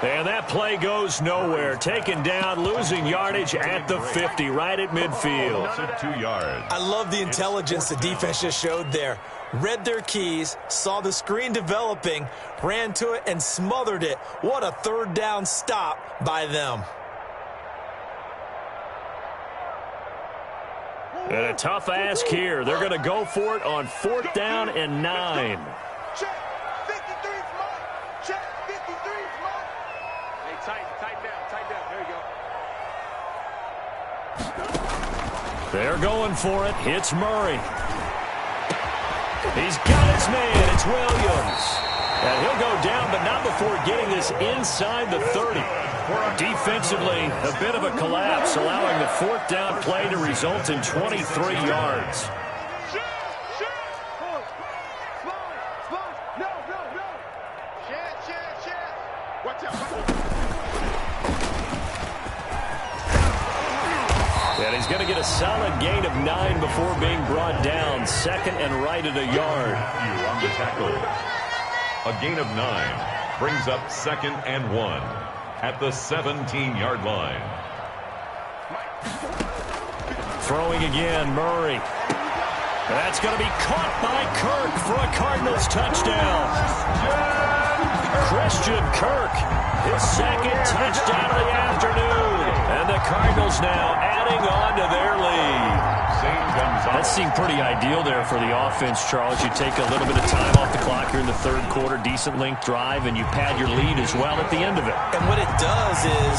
And that play goes nowhere. Taken down, losing yardage at the 50, right at midfield. 2 yards. I love the intelligence the defense just showed there. Read their keys, saw the screen developing, ran to it, and smothered it. What a third down stop by them. And a tough ask here. They're going to go for it on 4th down and 9. Check. 53's mine. Check. 53's mine. Hey, tighten down. There you go. They're going for it. It's Murray. He's got his man. It's Williams. And he'll go down, but not before getting this inside the 30. Defensively, a bit of a collapse, allowing the 4th down play to result in 23 yards. And he's going to get a solid gain of 9 before being brought down. 2nd and right at a yard. On the tackle. A gain of 9 brings up 2nd and 1 at the 17-yard line. Throwing again, Murray. That's going to be caught by Kirk for a Cardinals touchdown. Christian Kirk, his 2nd touchdown of the afternoon. And the Cardinals now adding on to their That seemed pretty ideal there for the offense, Charles. You take a little bit of time off the clock here in the third quarter, decent length drive, and you pad your lead as well at the end of it. And what it does is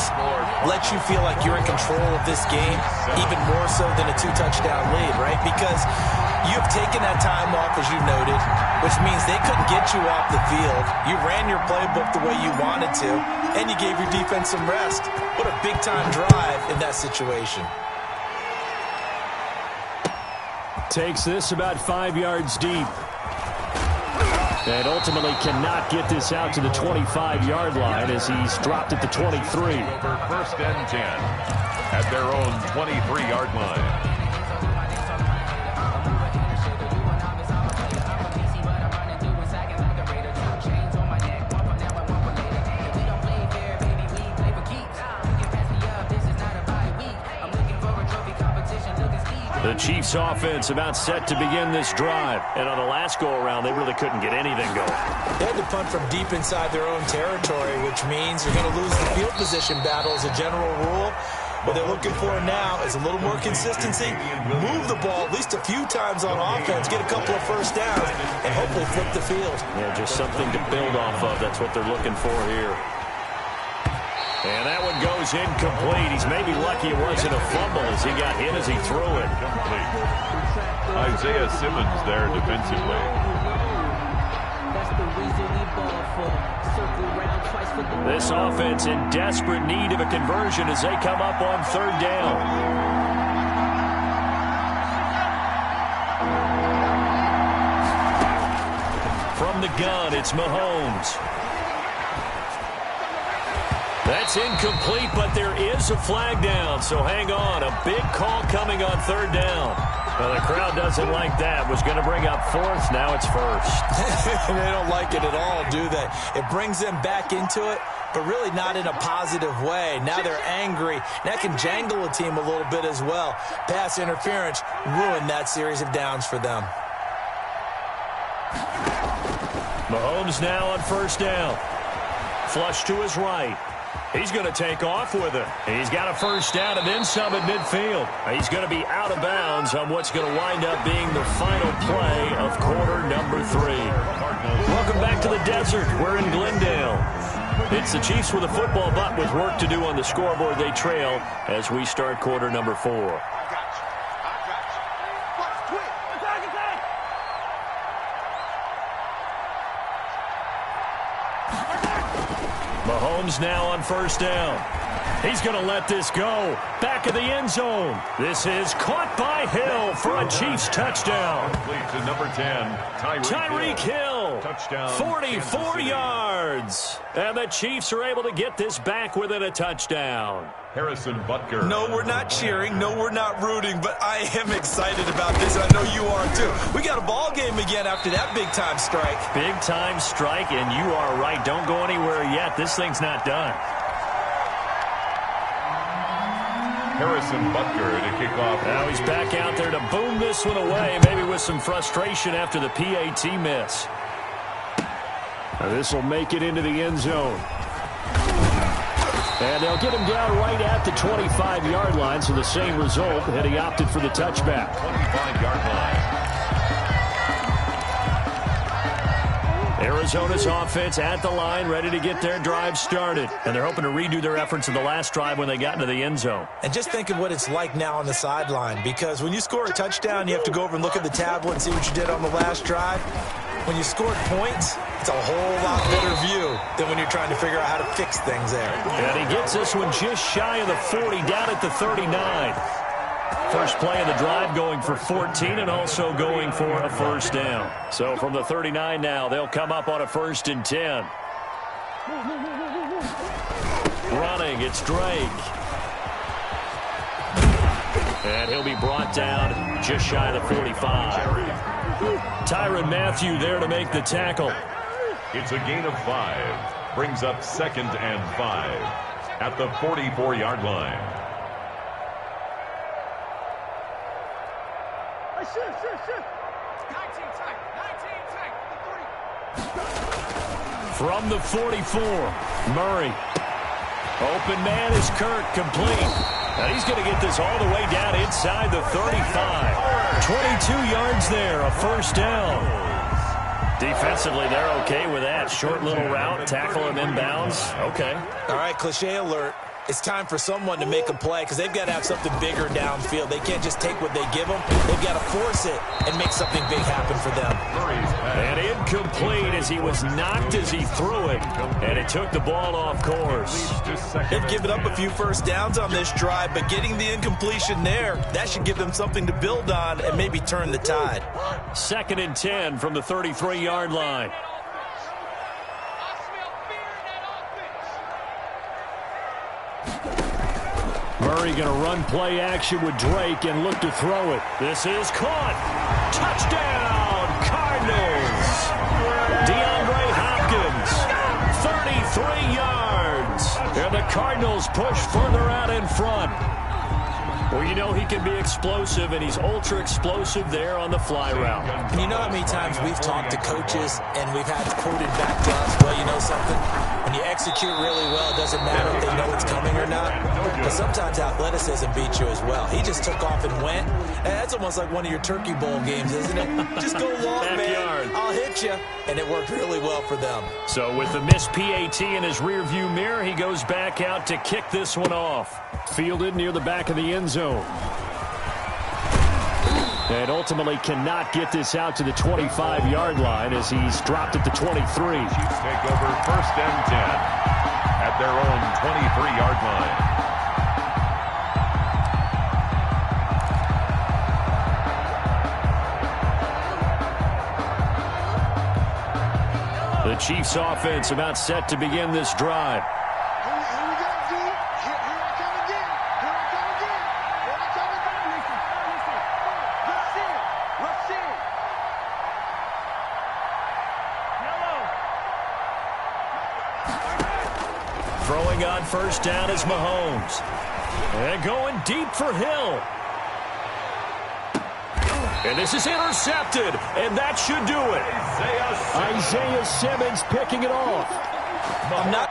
let you feel like you're in control of this game, even more so than a 2-touchdown lead, right? Because you've taken that time off, as you noted, which means they couldn't get you off the field. You ran your playbook the way you wanted to, and you gave your defense some rest. What a big-time drive in that situation. Takes this about 5 yards deep. And ultimately cannot get this out to the 25-yard line as he's dropped at the 23. Over first and 10 at their own 23-yard line. The Chiefs offense about set to begin this drive. And on the last go-around, they really couldn't get anything going. They had to punt from deep inside their own territory, which means they're going to lose the field position battle as a general rule. What they're looking for now is a little more consistency, move the ball at least a few times on offense, get a couple of first downs, and hopefully flip the field. Yeah, just something to build off of. That's what they're looking for here. And that one goes incomplete. He's maybe lucky it wasn't a fumble as he got hit as he threw it. Isaiah Simmons there defensively. This offense in desperate need of a conversion as they come up on third down. From the gun, it's Mahomes. That's incomplete, but there is a flag down, so hang on. A big call coming on third down. Well, the crowd doesn't like that. Was going to bring up fourth. Now it's first. They don't like it at all, do they? It brings them back into it, but really not in a positive way. Now they're angry. That can jangle a team a little bit as well. Pass interference ruined that series of downs for them. Mahomes now on first down. Flush to his right. He's going to take off with it. He's got a first down and then some at midfield. He's going to be out of bounds on what's going to wind up being the final play of quarter number 3. Welcome back to the desert. We're in Glendale. It's the Chiefs with a football, but with work to do on the scoreboard, they trail as we start quarter number 4. Mahomes now on first down. He's going to let this go. Back of the end zone. This is caught by Hill for a Chiefs touchdown. Complete to number 10, Tyreek Hill. Touchdown. 44 yards. And the Chiefs are able to get this back within a touchdown. Harrison Butker. No, we're not cheering. No, we're not rooting. But I am excited about this. I know you are, too. We got a ball game again after that big-time strike. Big-time strike, and you are right. Don't go anywhere yet. This thing's not done. Harrison Butker to kick off. Now he's back out there to boom this one away, maybe with some frustration after the PAT miss. Now this will make it into the end zone. And they'll get him down right at the 25-yard line, so the same result, and he opted for the touchback. 25-yard line. Arizona's offense at the line, ready to get their drive started. And they're hoping to redo their efforts in the last drive when they got into the end zone. And just think of what it's like now on the sideline, because when you score a touchdown, you have to go over and look at the tablet and see what you did on the last drive. When you scored points, it's a whole lot better view than when you're trying to figure out how to fix things there. And he gets this one just shy of the 40, down at the 39. First play of the drive going for 14 and also going for a first down. So from the 39 now, they'll come up on a 1st and 10. Running, it's Drake. And he'll be brought down just shy of the 45. Tyrann Mathieu there to make the tackle. It's a gain of 5. Brings up 2nd and 5 at the 44-yard line. From the 44, Murray. Open man is Kirk, complete. And he's going to get this all the way down inside the 35. 22 yards there, a first down. Defensively, they're okay with that. Short little route, tackle him inbounds. Okay. All right, cliche alert. It's time for someone to make a play because they've got to have something bigger downfield. They can't just take what they give them. They've got to force it and make something big happen for them. And incomplete as he was knocked as he threw it. And it took the ball off course. They've given up a few first downs on this drive, but getting the incompletion there, that should give them something to build on and maybe turn the tide. 2nd and 10 from the 33-yard line. Murray going to run play action with Drake and look to throw it. This is caught. Touchdown, Cardinals. DeAndre Hopkins, 33 yards. And the Cardinals push further out in front. Well, you know he can be explosive, and he's ultra-explosive there on the fly route. And you know how many times we've talked to coaches and we've had quoted back to us, well, you know something? When you execute really well, it doesn't matter if they know it's coming or not. But sometimes athleticism beats you as well. He just took off and went. And that's almost like one of your Turkey Bowl games, isn't it? Just go long, Backyard. man. I'll hit you. And it worked really well for them. So with the missed PAT in his rearview mirror, he goes back out to kick this one off. Fielded near the back of the end zone. And ultimately cannot get this out to the 25-yard line as he's dropped at the 23. Chiefs take over 1st and 10 at their own 23-yard line. The Chiefs offense about set to begin this drive. Throwing on first down is Mahomes. And going deep for Hill. And this is intercepted, and that should do it. Isaiah Simmons picking it off. I'm not...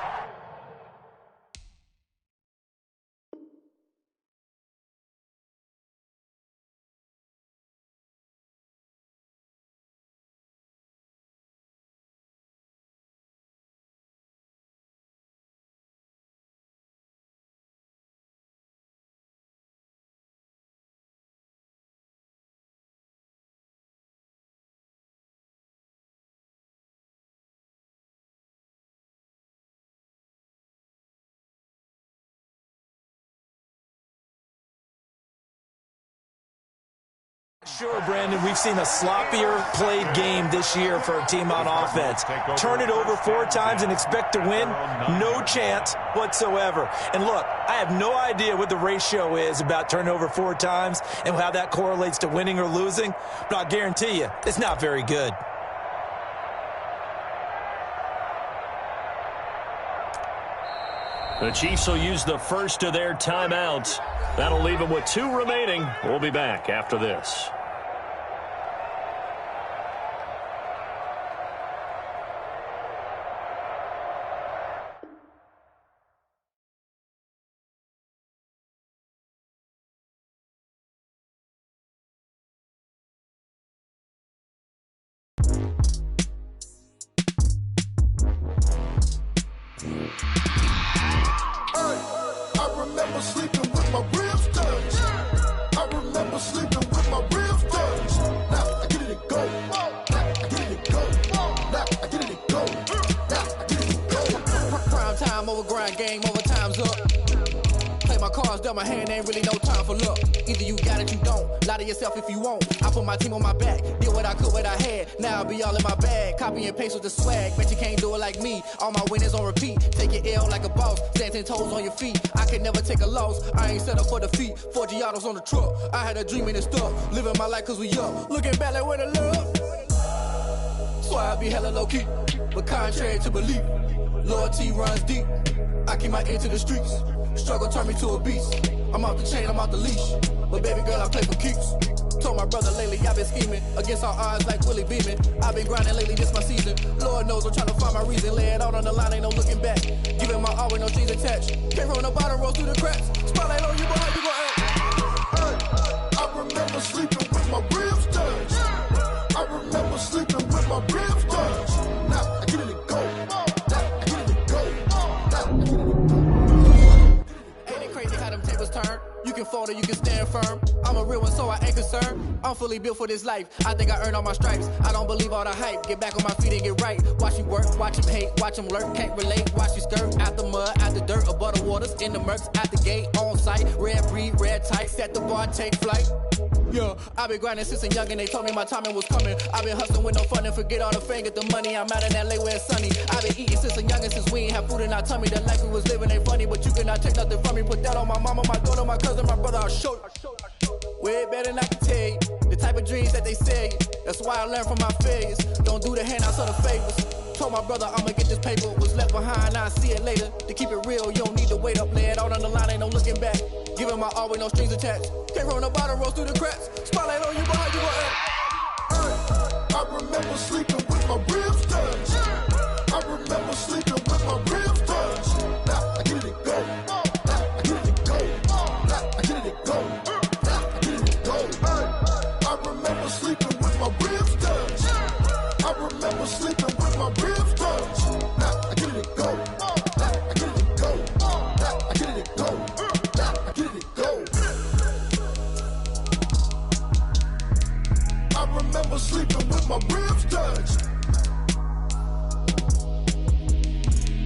Sure, Brandon, we've seen a sloppier played game this year for a team on offense. Turn it over 4 times and expect to win? No chance whatsoever. And look, I have no idea what the ratio is about turning over 4 times and how that correlates to winning or losing, but I'll guarantee you, it's not very good. The Chiefs will use the first of their timeouts. That'll leave them with 2 remaining. We'll be back after this. Game over, time's up. Play my cards, dealt my hand, ain't really no time for luck. Either you got it, you don't. Lie to yourself if you won't. I put my team on my back, did what I could, what I had. Now I'll be all in my bag. Copy and paste with the swag. Bet you can't do it like me. All my winners on repeat. Take your L like a boss. Stand 10 toes on your feet. I can never take a loss. I ain't set up for defeat. 4 Giottos on the truck. I had a dream and it stuck. Living my life cause we up. Looking back like where the love. So I be hella low key. But contrary to belief, loyalty runs deep. I keep my ear to the streets. Struggle turned me to a beast. I'm off the chain, I'm off the leash. But baby girl, I play for keeps. Told my brother lately, I've been scheming against all odds like Willie Beeman. I've been grinding lately, this my season. Lord knows I'm trying to find my reason. Lay it out on the line, ain't no looking back. Giving my all with no strings attached. Came from the bottom, roll through the cracks. Spotlight on you, boy, how you gon' act? I remember sleeping with my ribs touched. I remember sleeping with my ribs touched. Now I get it to go. Now I get it to go. Now I get it to go. Ain't it crazy how them tables turn? You can fold or you can stand firm. I'm a real one, so I ain't concerned. I'm fully built for this life. I think I earned all my stripes. I don't believe all the hype. Get back on my feet and get right. Watch me work, watch him hate, watch him lurk. Can't relate, watch you skirt. Out the mud, out the dirt, above the waters, in the murks, at the gate, on site. Red breed, red tight, set the bar, take flight. Yeah, I've been grinding since a young and they told me my timing was coming. I've been hustling with no fun and forget all the fame, get the money. I'm out in LA where it's sunny. I've been eating since a young and since we ain't have food in our tummy. The life we was living ain't funny, but you cannot take nothing from me. Put that on my mama, my daughter, my cousin, my brother, I'll show you. Way better than I can tell you. The type of dreams that they sell you. That's why I learned from my failures. Don't do the handouts or the favors. Told my brother I'ma get this paper. Was left behind, I'll see it later. To keep it real, you don't need to wait up. Lay it out on the line, ain't no looking back. Giving my all with no strings attached. Came from the bottom, rose through the cracks. Spotlight on you, boy, how you gon' act? I remember sleeping with my ribs touched. I remember sleeping with my ribs touched. Now I get it to go. Now I get it to go. Now I get it to go. Now I get it to go. I remember sleeping with my ribs touched. I remember sleeping with my ribs touched. Now I get it to go. Now I get it to go. Now I get it to go. Now I get it to go. I remember sleeping with my ribs touched.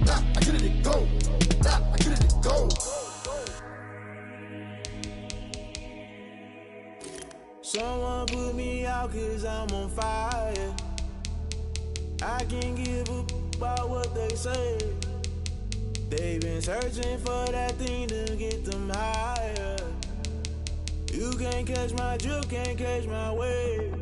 Now I get it to go. Now I get it to go. Someone put me out 'cause I'm on fire. I can't give a about what they say. They've been searching for that thing to get them higher. You can't catch my drift, can't catch my wave.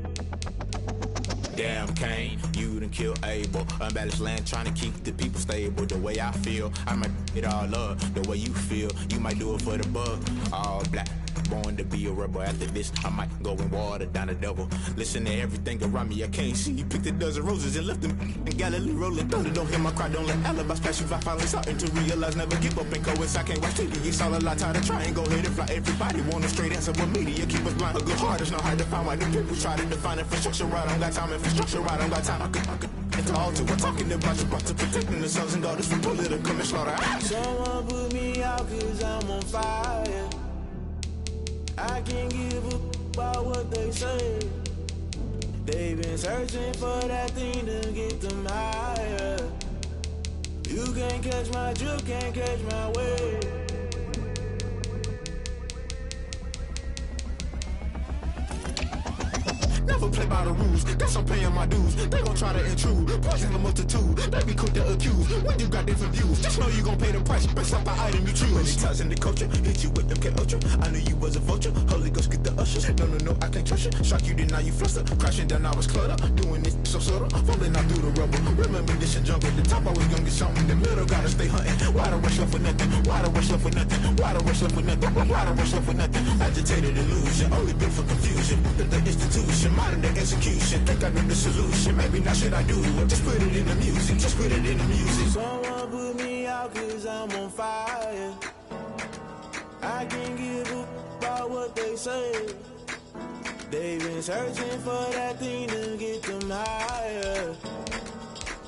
Damn Kane, you done killed Abel. Unbalanced land trying to keep the people stable. The way I feel, I might it all up. The way you feel, you might do it for the bug. All black, born to be a rebel. After this, I might go and water down the devil. Listen to everything around me, I can't see. You picked a dozen roses and left them in Galilee rolling thunder. Don't hear my cry, don't let alibis pass you by. Finally starting to realize, never give up and coincide. Can't watch TV, it's all a lot. Tired of trying, go ahead and fly. Everybody want a straight answer, but media keep us blind. A good heart is not hard to find. Why the people try to define infrastructure right? I don't got time, infrastructure right? I don't got time. I could into all to. We're talking about you, about to protecting the sons and daughters from political and slaughter. Someone put me out 'cause I'm on fire. I can't give a about what they say. They've been searching for that thing to get them higher. You can't catch my drift, can't catch my wave. Never play by the rules, guess I'm paying my dues. They gon' try to intrude, poison the multitude. They be quick to accuse, when you got different views. Just know you gon' pay the price, based off the item you choose. Many times in the culture, hit you with them K-Ultra. I knew you was a vulture, Holy Ghost get the ushers. No, I can't trust you. Shock you, then now you fluster. Crashing down, I was clutter. Doing this so subtle, falling out through the rubble. Remember this and jungle, the top I was gonna get something. The middle gotta stay hunting. Why the rush left for nothing? Why the rush left for nothing? Why the rush left for nothing? Why the rush left for nothing? Agitated illusion, only built for confusion. The institution, modern day execution. Think I know the solution, maybe not should I do it. Just put it in the music, just put it in the music. Someone put me out 'cause I'm on fire. I can't give a about what they say. They've been searching for that thing to get them higher.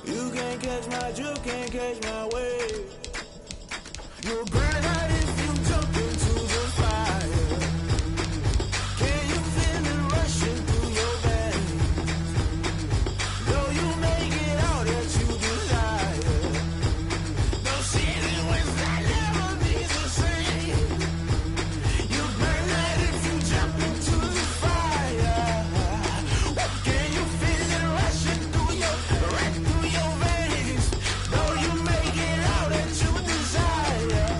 You can't catch my drift, can't catch my wave. You'll burn out if you jump into the fire. Can you feel it rushing through your veins? Though you make it all that you desire. No city was that never be the same. You burn out if you jump into the fire. Can you feel it rushing through your veins? Though you make it all that you desire.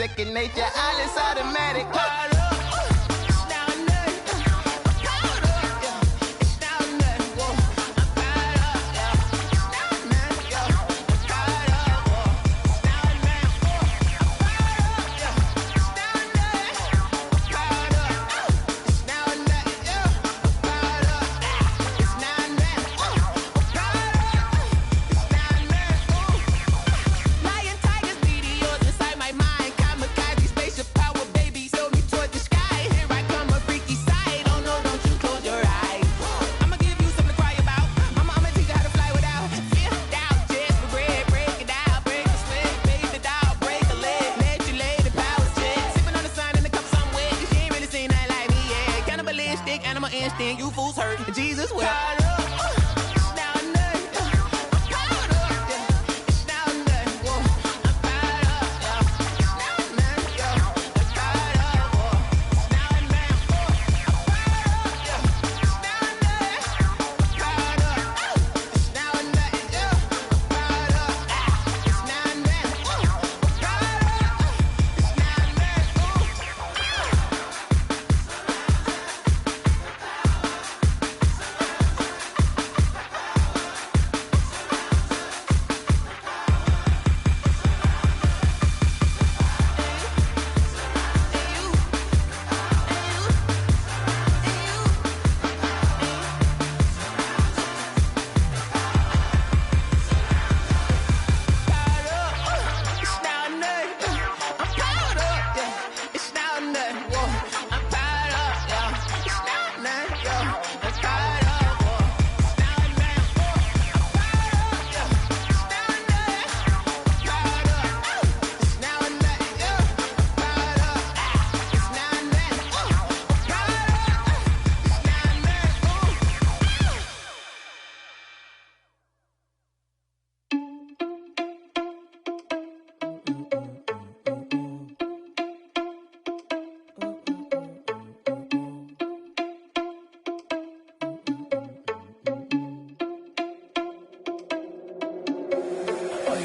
second nature. All is automatic. You fools hurt. Jesus will.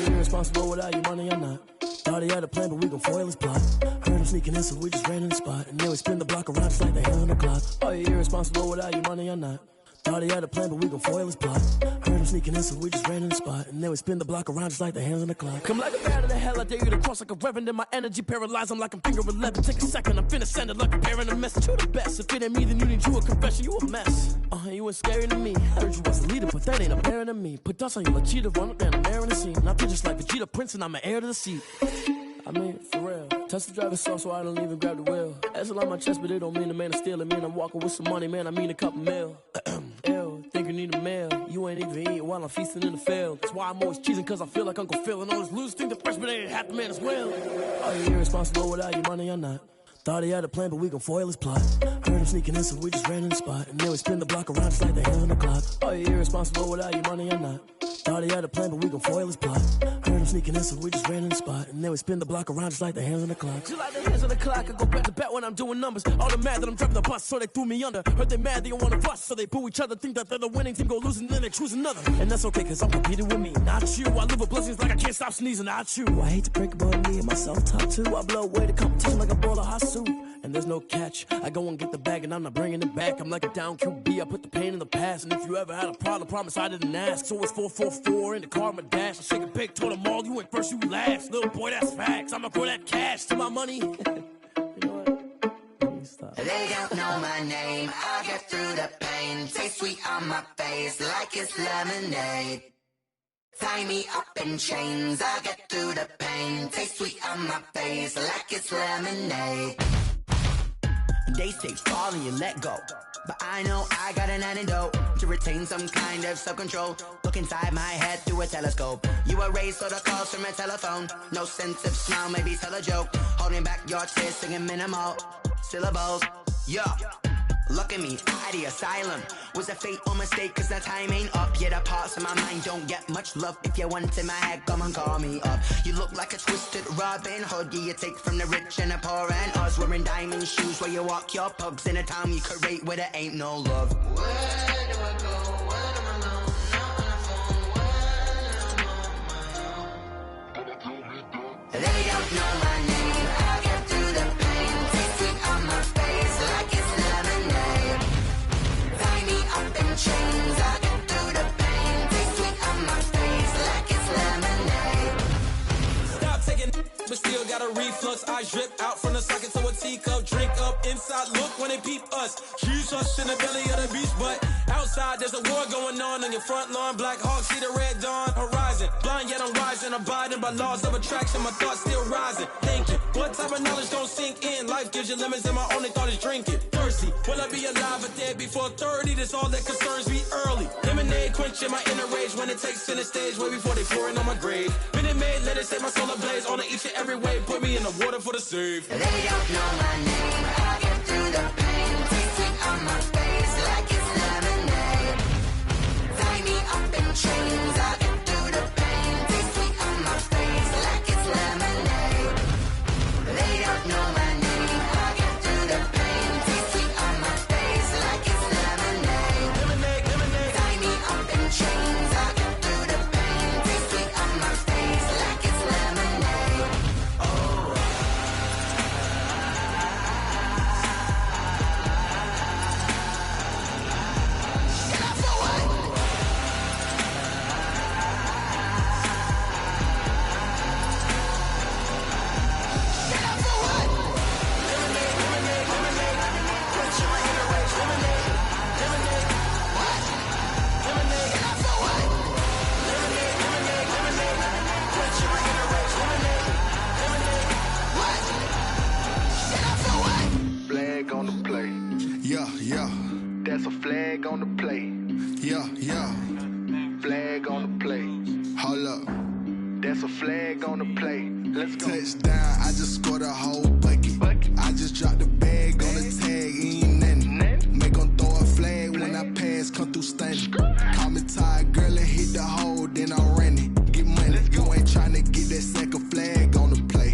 Irresponsible without your money or not. Thought he had a plan, but we gon' foil his plot. Heard him sneaking in, so we just ran in the spot. And then we spin the block around just like the hand on the clock. Are you irresponsible without your money or not? Thought he had a plan, but we gon' foil his plot. Heard him sneaking in, so we just ran in the spot. And then we spin the block around just like the hands on the clock. Come like a bat of the hell, I dare you to cross like a reverend. And my energy paralyzed, I'm like I'm finger 11. Take a second, I'm finna send it like a parent a message. You the best, if it ain't me, then you need you a confession. You a mess, you ain't scary to me. Heard you was a leader, but that ain't apparent to me. Put dust on you like cheetah, run up down the air in the scene. I feel just like Vegeta Prince and I'm an heir to the seat. I mean, for real. Touch the driver's soft so I don't even grab the wheel. Asshole on my chest, but it don't mean a man to steal it. Mean I'm walking with some money, man, I mean a couple mil. Ew, think you need a meal. You ain't even eating while I'm feasting in the field. That's why I'm always cheesing, cause I feel like Uncle Phil. And all this loose think the freshman ain't half the man as well. Are you irresponsible without your money or not? Thought he had a plan, but we gon' foil his plot. Heard him sneaking in, so we just ran in the spot. And then we spin the block around just like the hand on the clock. Are you irresponsible without your money or not? Thought he had a plan, but we gon' foil his plot. Heard him sneaking in, so we just ran in the spot. And then we spin the block around just like the hands on the clock. Just like the hands on the clock, I go back to back when I'm doing numbers. All the mad that I'm driving the bus, so they threw me under. Heard they mad, they don't wanna bust, so they boo each other. Think that they're the winning team, go losing, then they choose another. And that's okay, cause I'm competing with me, not you. I live with blessings like I can't stop sneezing, not you. I hate to break it, but me and myself top two. I blow away the competition like a ball of hot soup. And there's no catch. I go and get the bag and I'm not bringing it back. I'm like a down QB, I put the pain in the past. And if you ever had a problem, promise I didn't ask. So it's 4-4-4 in the car, my dash. I shake a big, told them all, you went first, you last. Little boy, that's facts. I'ma throw that cash to my money. You know what? Stop. They don't know my name. I'll get through the pain. Taste sweet on my face like it's lemonade. Tie me up in chains. I'll get through the pain. Taste sweet on my face like it's lemonade. They say fall and you let go, but I know I got an antidote to retain some kind of self-control. Look inside my head through a telescope. You erase all the calls from a telephone. No sense of smile, maybe tell a joke. Holding back your tears, singing minimal syllables. Yeah, look at me, out of the asylum. Was a fate or mistake, cause the time ain't up. Yet the parts of my mind don't get much love. If you want in my head, come and call me up. You look like a twisted Robin Hood. Yeah, you take from the rich and the poor and us. Wearing diamond shoes where you walk your pugs in a town you create where there ain't no love. Where do I go? Where am I alone? Not on the phone. When I'm on my own. They don't know my name. taking, but still got a reflux. I drip out from the socket to a teacup. Drink up inside, look when they peep us. Huge us in the belly of the beach, but outside there's a war going on your front lawn. Black Hawk, see the red dawn horizon. Blind yet I'm rising, abiding by laws of attraction. My thoughts still rising. Thinking, what type of knowledge gon' sink in? Life gives you lemons and my only thought is drinking. Thirsty, will I be alive or dead before 30? That's all that concerns me early. Lemonade quenching my inner rage when it takes center stage way before they pouring on my grave. Minute Maid, let it set my soul ablaze on each and every way. Put me in the water for the save. They don't know my name. I get through the pain. Taste sweet on my face like it's lemonade. Tie me up in chains. I get through the pain. Taste sweet on my face like it's lemonade. They don't know my name. I get through the pain. Taste sweet on my face like it's lemonade. Lemonade. Tie me up in chains. I get through the pain. Taste sweet on my face like it's lemonade. Flag on the play. Yeah, yeah. That's a flag on the play. Yeah, yeah. Flag on the play. Hold up. That's a flag on the play. Let's go. Touchdown, I just scored a whole bucket. I just dropped the bag on the tag, ain't nothing. Make 'em throw a flag when I pass, come through stunning. Call me tired, girl, and hit the hole, then I'm running. Get money, you ain't tryna get that second flag on the play.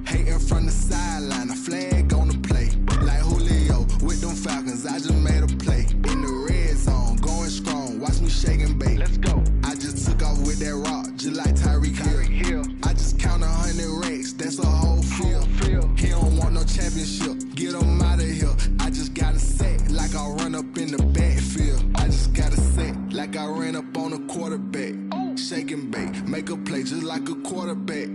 Hating from the sideline, a flag on the play. Like Julio with them Falcons, I just made a play. In the red zone, going strong, watch me shake and bake. Let's go. I just took off with that rock, just like Tyreek Hill. I just count 100 racks, that's a whole field. He don't want no championship, get him out of here. I just gotta set like I run up in the backfield. I just gotta set like I ran up on a quarterback. Shake and bake, make a play just like a quarterback.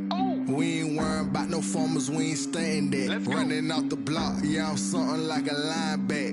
We ain't worrying about no formers, we ain't staying there. Running out the block, yeah, I'm something like a lineback.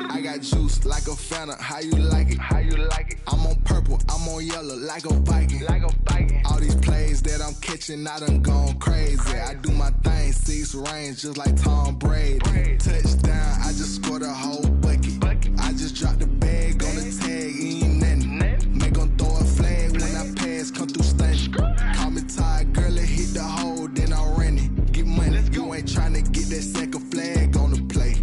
I got juice like a Fanta, how you like it? How you like it? I'm on purple, I'm on yellow like a Viking. Like a Viking. All these plays that I'm catching, I done gone crazy. I do my thing, 6 range just like Tom Brady. Touchdown, I just scored a whole bucket. I just dropped the bag on the tag, ain't nothing. Make 'em throw a flag when I pass, come through stunning. Call me tired, girl, and hit the hole, then I'm running. Get money, you ain't tryna get that second flag on the play.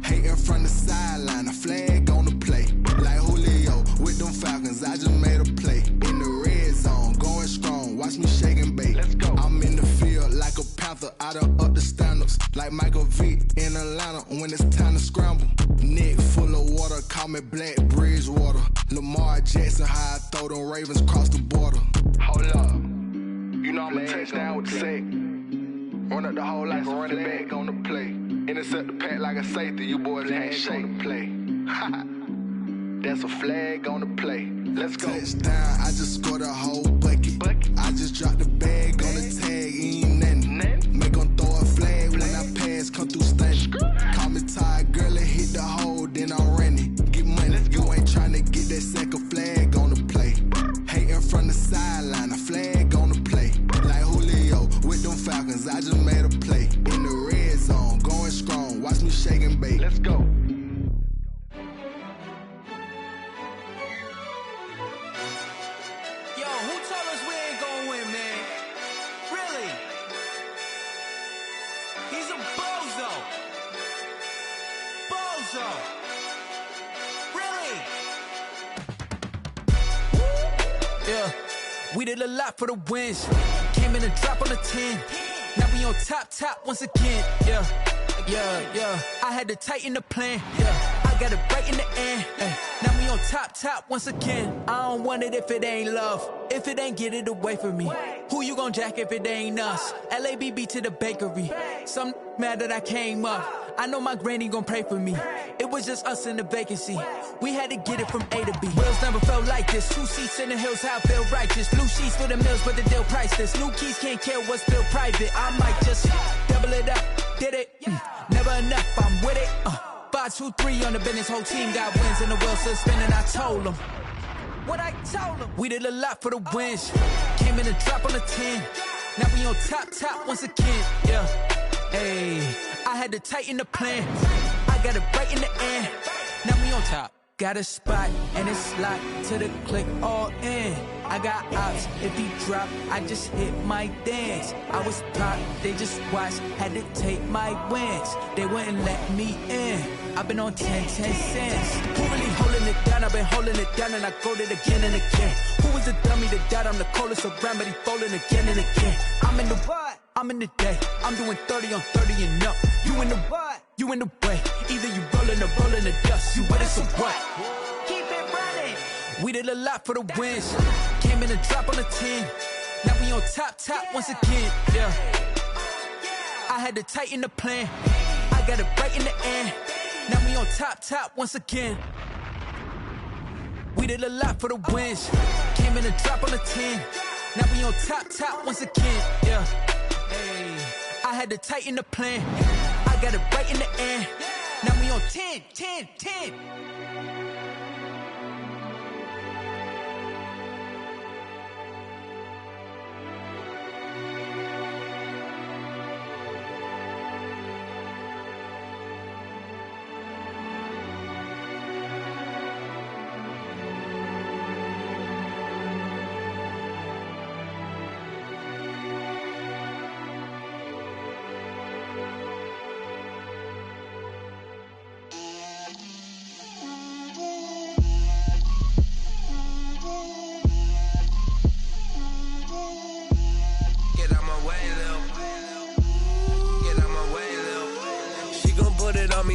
Hating from the sideline, a flag on the play. Like Julio with them Falcons, I just made a play. In the red zone, going strong, watch me shake and bake. Let's go. I'm in the field like a Panther, I done up the standards. Like Michael Vick in Atlanta when it's time to scramble. Neck full of water, call me Black Bridgewater. Lamar Jackson, how I throw them Ravens across the border. Hold up. You know I'm a touchdown with the sack. Run up the hole like a running back on the play. Intercept the pack like a safety, you boys ain't shake the play. That's a flag on the play. Let's go. Touchdown, I just scored a whole bucket. I just dropped the bag on the tag, ain't nothing. Make 'em throw a flag when I pass, come through stunning. Call me tired, girl, and hit the hole, then I'm running. Get money, you ain't tryna get that second flag on the play. Hating from the sideline, a flag on the play. Like Julio with them Falcons, I just made a play. In the red zone, going strong, watch me shake and bake. Let's go. Yo, who told us we ain't gonna win, man? Really? He's a bozo. Bozo. Really? Yeah, we did a lot for the wins. Came in a drop on the 10. Now we on top once again. Yeah. I had to tighten the plan. Yeah, I got it right in the end. Now we on top once again. I don't want it if it ain't love. If it ain't, get it away from me. Who you gon' jack if it ain't us? LABB to the bakery. Some mad that I came up. I know my granny gon' pray for me. It was just us in the vacancy. We had to get it from A to B. Wheels never felt like this. 2 seats in the hills, how I feel righteous. Blue sheets for the mills, but the deal priceless. New keys can't care what's still private. I might just double it up. Did it? Never enough, I'm with it. 5, 2, 3 on the business. Whole team got wins and the wheels still spinning. I told them what I told them. We did a lot for the wins. Came in a drop on the 10. Now we on top once again. Yeah. Hey, I had to tighten the plan. I got it right in the end. Now we on top. Got a spot and it's locked to the click all in. I got ops, if he drop, I just hit my dance. I was pop, they just watched, had to take my wins. They wouldn't let me in. I've been on 10 cents. Who really holding it down? I've been holding it down and I go it again and again. Who was the dummy that died? I'm the coldest around, but he folding again and again. I'm in the what? I'm in the day. I'm doing 30 on 30 and up. You in the what? You in the way. Either you rolling or rolling the dust. You with us or what? Keep it running. We did a lot for the wins. Came in a drop on the 10. Now we on top once again. Yeah. I had to tighten the plan. I got it right in the end. Now we on top once again. We did a lot for the wins. Came in a drop on the 10. Now we on top once again. Yeah. Hey, I had to tighten the plan. I got it right in the end. Now we on 10.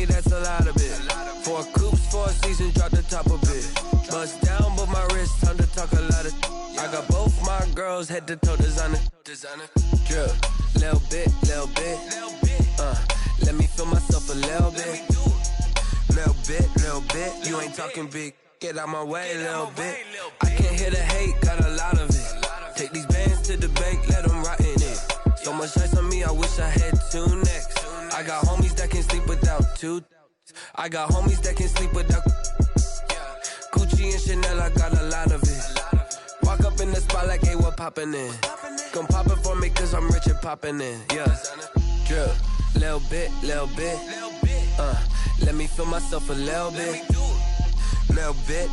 That's a lot of it. 4 coops, 4 seasons, drop the top of it. Bust down, but my wrist, time to talk a lot of. I got both my girls head to toe designer. Drip, little bit. Let me feel myself a little bit. Little bit. You ain't talking big. Get out my way, little bit. I can't hear the hate, got a lot of it. Take these bands to the bank, let them rot in it. So much ice on me, I wish I had 2 necks. I got homies that can sleep without 2. I got homies that can sleep without Gucci and Chanel, I got a lot of it. Walk up in the spot like, hey, what poppin' in? Come pop it for me, cause I'm rich and poppin' in. Yeah. Drip, little bit. Let me feel myself a little bit. Little bit.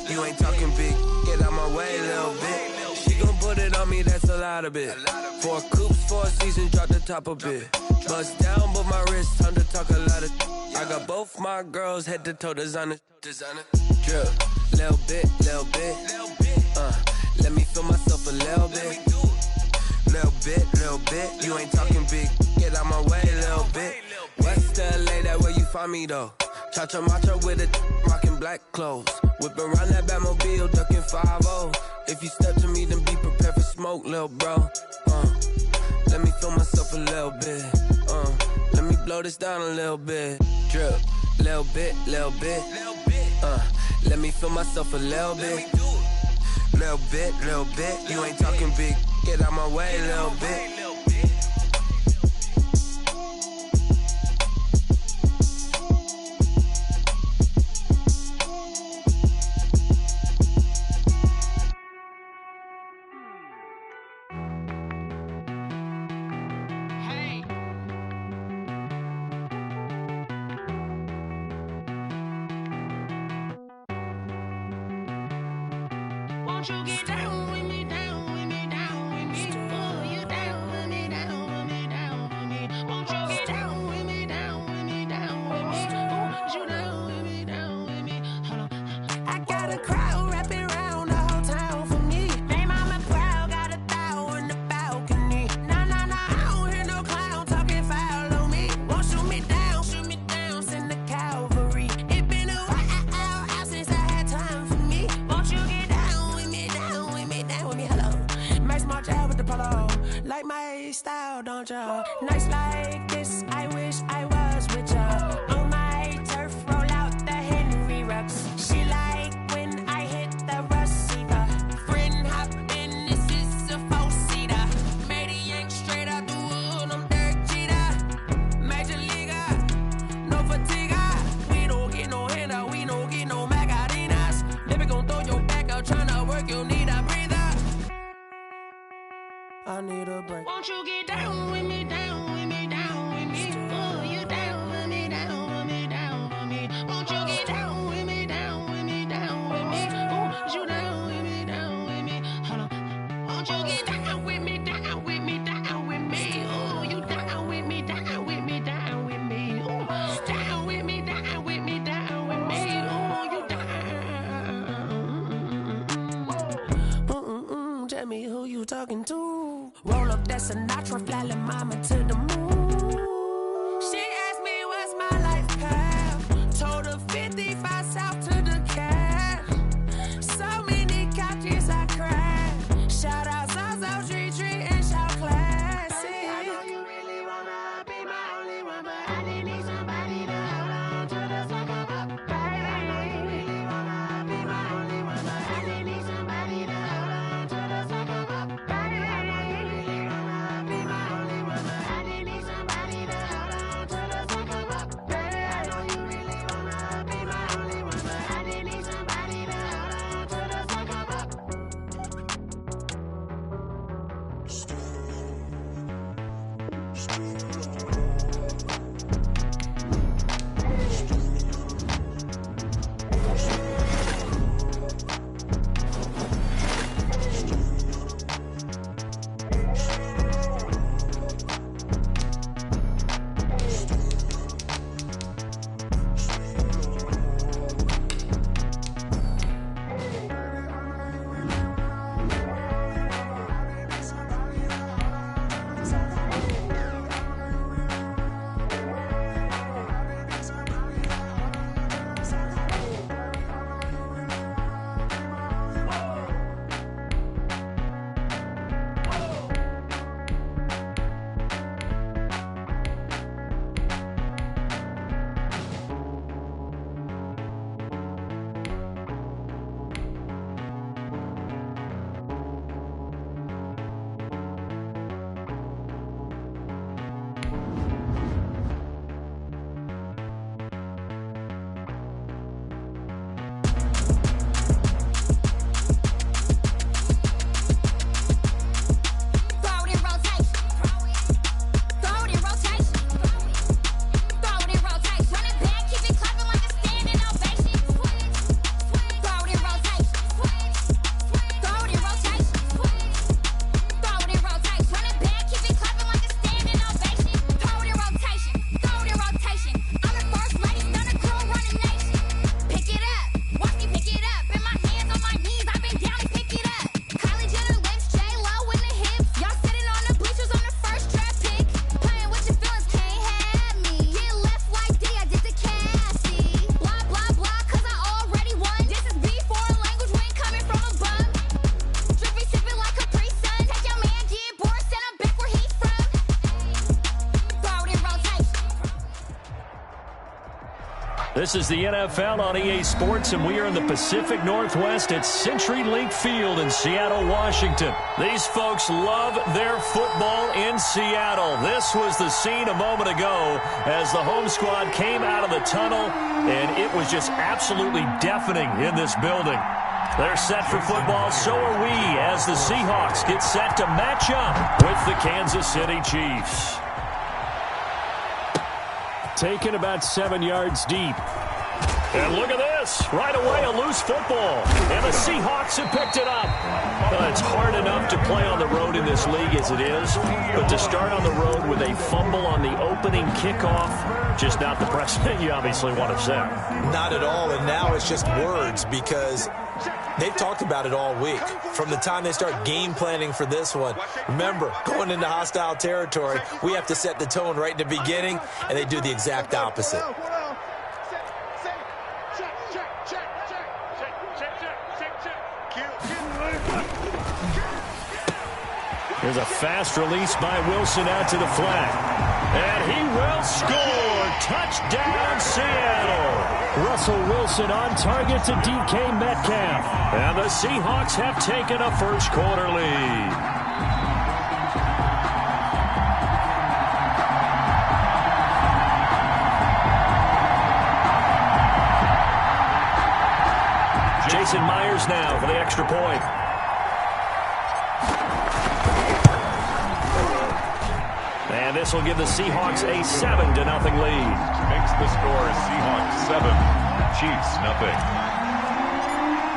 You ain't talking big. Get out my way, little bit. She gon' put it on me, that's a lot of it. 4 coops, 4 seasons, drop the top a bit. Bust down, but my wrist, time to talk a lot of. I got both my girls head to toe designer. Drip, little bit. Let me feel myself a little bit. Little bit. You ain't talking big. Get out my way, little bit. West LA, that where you find me though. Cha-cha macha with it, rockin' black clothes. Whip around that Batmobile, ducking 5-0. If you step to me, then be prepared for smoke, lil' bro. Let me feel myself a little bit. Let me blow this down a little bit. Drip, little bit. Let me feel myself a little bit. Little bit. You ain't talking big. Get out my way, little bit. Won't you get down with me, down with me, down with me? Pull you down with me, down with me, down with me. Won't you get down with me, down with me, down with me? Ooh, you down with me, down with me. Hold on. I got a crowd wrapping around the whole town for me. They mama proud, got a thou on the balcony. Nah, I don't hear no clown talking foul on me. Won't shoot me down, send the cavalry. It been a while since I had time for me. Won't you get down with me, down with me, down with me? Hello. Max March out with the polo. Like my style, don't you? Nights like this, I wish I was with you. talking to. Roll up that Sinatra, flying mama to the moon. She asked me what's my life path. Told her 55 south to the cash. So many couches I crashed. Shout out Zazo, Tree, and shout classic. I know you really wanna be my only one, but I didn't need somebody to hold on to the sucker up, baby. I know you really wanna be my only one, but I didn't need somebody to hold on to the sucker up, baby. I know you really wanna be my only one, but I didn't need somebody to hold on to the sucker up, baby. I know you really wanna be my only one, but I didn't need somebody to hold on to the sucker up. This is the NFL on EA Sports, and we are in the Pacific Northwest at CenturyLink Field in Seattle, Washington. These folks love their football in Seattle. This was the scene a moment ago as the home squad came out of the tunnel, and it was just absolutely deafening in this building. They're set for football, so are we, as the Seahawks get set to match up with the Kansas City Chiefs. Taken about 7 yards deep. And look at this. Right away, a loose football. And the Seahawks have picked it up. It's hard enough to play on the road in this league as it is, but to start on the road with a fumble on the opening kickoff, just not the precedent you obviously want to set. Not at all, and now it's just words because they've talked about it all week. From the time they start game planning for this one, remember, going into hostile territory, we have to set the tone right in the beginning, and they do the exact opposite. Here's a fast release by Wilson out to the flat. And he will score. Touchdown, Seattle. Russell Wilson on target to DK Metcalf. And the Seahawks have taken a first quarter lead. Jason Myers now for the extra point. And this will give the Seahawks a 7-0 lead. Makes the score Seahawks 7, Chiefs 0.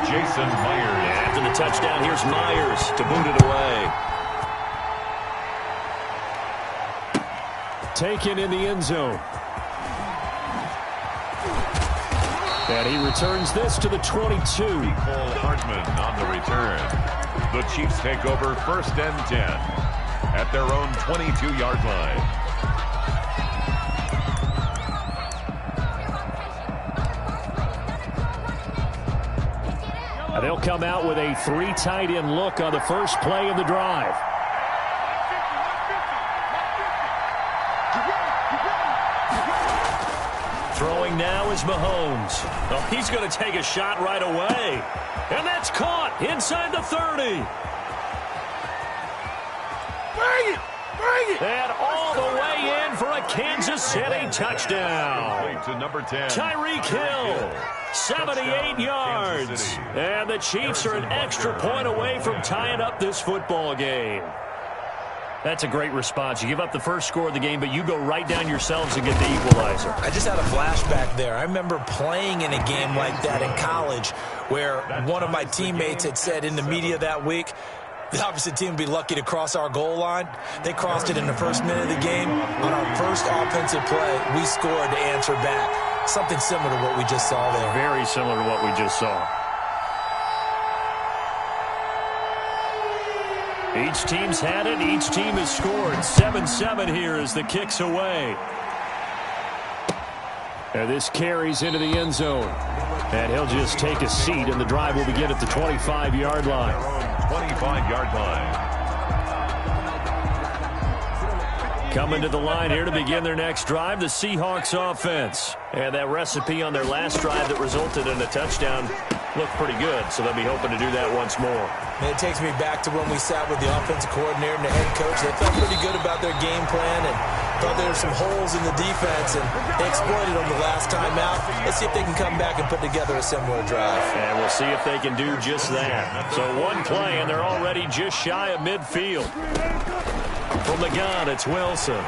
Jason Myers. And after the touchdown, here's Myers to boot it away. Taken in the end zone. And he returns this to the 22. Cole Hardman on the return. The Chiefs take over 1st and 10 at their own 22-yard line. They'll come out with a 3 tight end look on the first play of the drive. Throwing now is Mahomes. Oh, he's going to take a shot right away. And that's caught inside the 30. Bring it! Bring it! And all the way in for a Kansas City touchdown. To number 10. Tyreek Hill, 78 yards. And the Chiefs are an extra point away from tying up this football game. That's a great response. You give up the first score of the game, but you go right down yourselves and get the equalizer. I just had a flashback there. I remember playing in a game like that in college where one of my teammates had said in the media that week, the opposite team would be lucky to cross our goal line. They crossed it in the first minute of the game. On our first offensive play, we scored to answer back. Something similar to what we just saw there. Very similar to what we just saw. Each team's had it. Each team has scored. 7-7 here as the kick's away. And this carries into the end zone. And he'll just take a seat, and the drive will begin at the 25-yard line. 25-yard line. Coming to the line here to begin their next drive, the Seahawks offense. And that recipe on their last drive that resulted in a touchdown looked pretty good, so they'll be hoping to do that once more. And it takes me back to when we sat with the offensive coordinator and the head coach. They felt pretty good about their game plan and thought there were some holes in the defense, and they exploited them the last time out. Let's see if they can come back and put together a similar drive. And we'll see if they can do just that. So one play, and they're already just shy of midfield. From the gun, it's Wilson.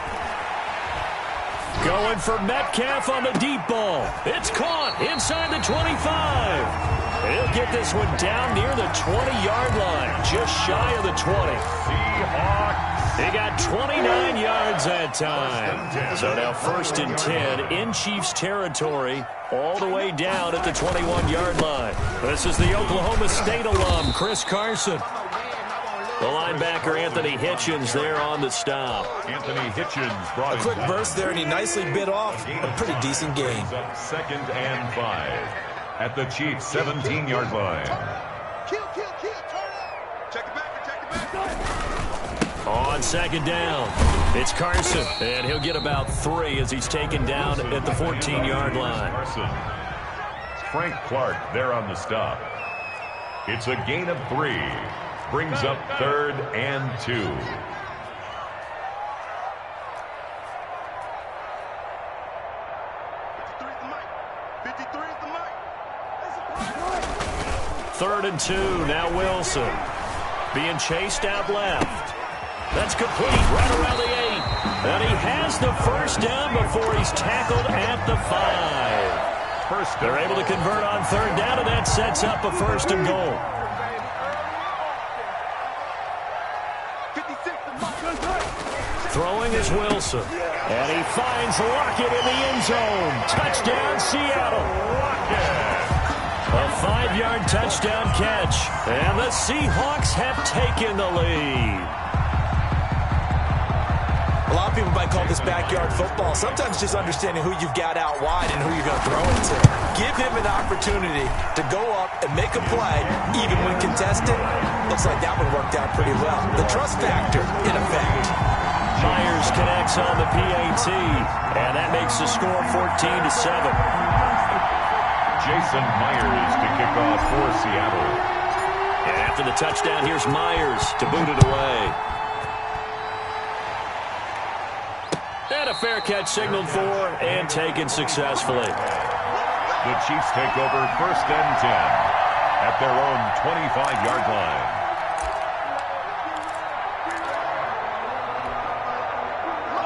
Going for Metcalf on the deep ball. It's caught inside the 25. He'll get this one down near the 20-yard line, just shy of the 20. He got 29 yards that time. So now 1st and 10 in Chiefs territory, all the way down at the 21-yard line. This is the Oklahoma State alum, Chris Carson. The linebacker, Anthony Hitchens, there on the stop. Anthony Hitchens brought a quick burst there, and he nicely bit off a pretty decent game. 2nd and 5 at the Chiefs' 17-yard line. Kill, turn up. Check it back. On 2nd down, it's Carson, and he'll get about 3 as he's taken down at the 14-yard line. Carson. Frank Clark there on the stop. It's a gain of 3. Brings up 3rd and 2. 3rd and 2, now Wilson. Being chased out left. That's complete, right around the 8. And he has the first down before he's tackled at the 5. They're able to convert on 3rd down, and that sets up a 1st and goal. Throwing is Wilson. And he finds Lockett in the end zone. Touchdown, Seattle. A 5-yard touchdown catch. And the Seahawks have taken the lead. A lot of people might call this backyard football. Sometimes just understanding who you've got out wide and who you're going to throw it to. Give him an opportunity to go up and make a play, even when contested. Looks like that one worked out pretty well. The trust factor, in effect. Myers connects on the PAT, and that makes the score 14-7. Jason Myers to kick off for Seattle. And after the touchdown, here's Myers to boot it away. And a fair catch signaled for and taken successfully. The Chiefs take over 1st and 10 at their own 25-yard line.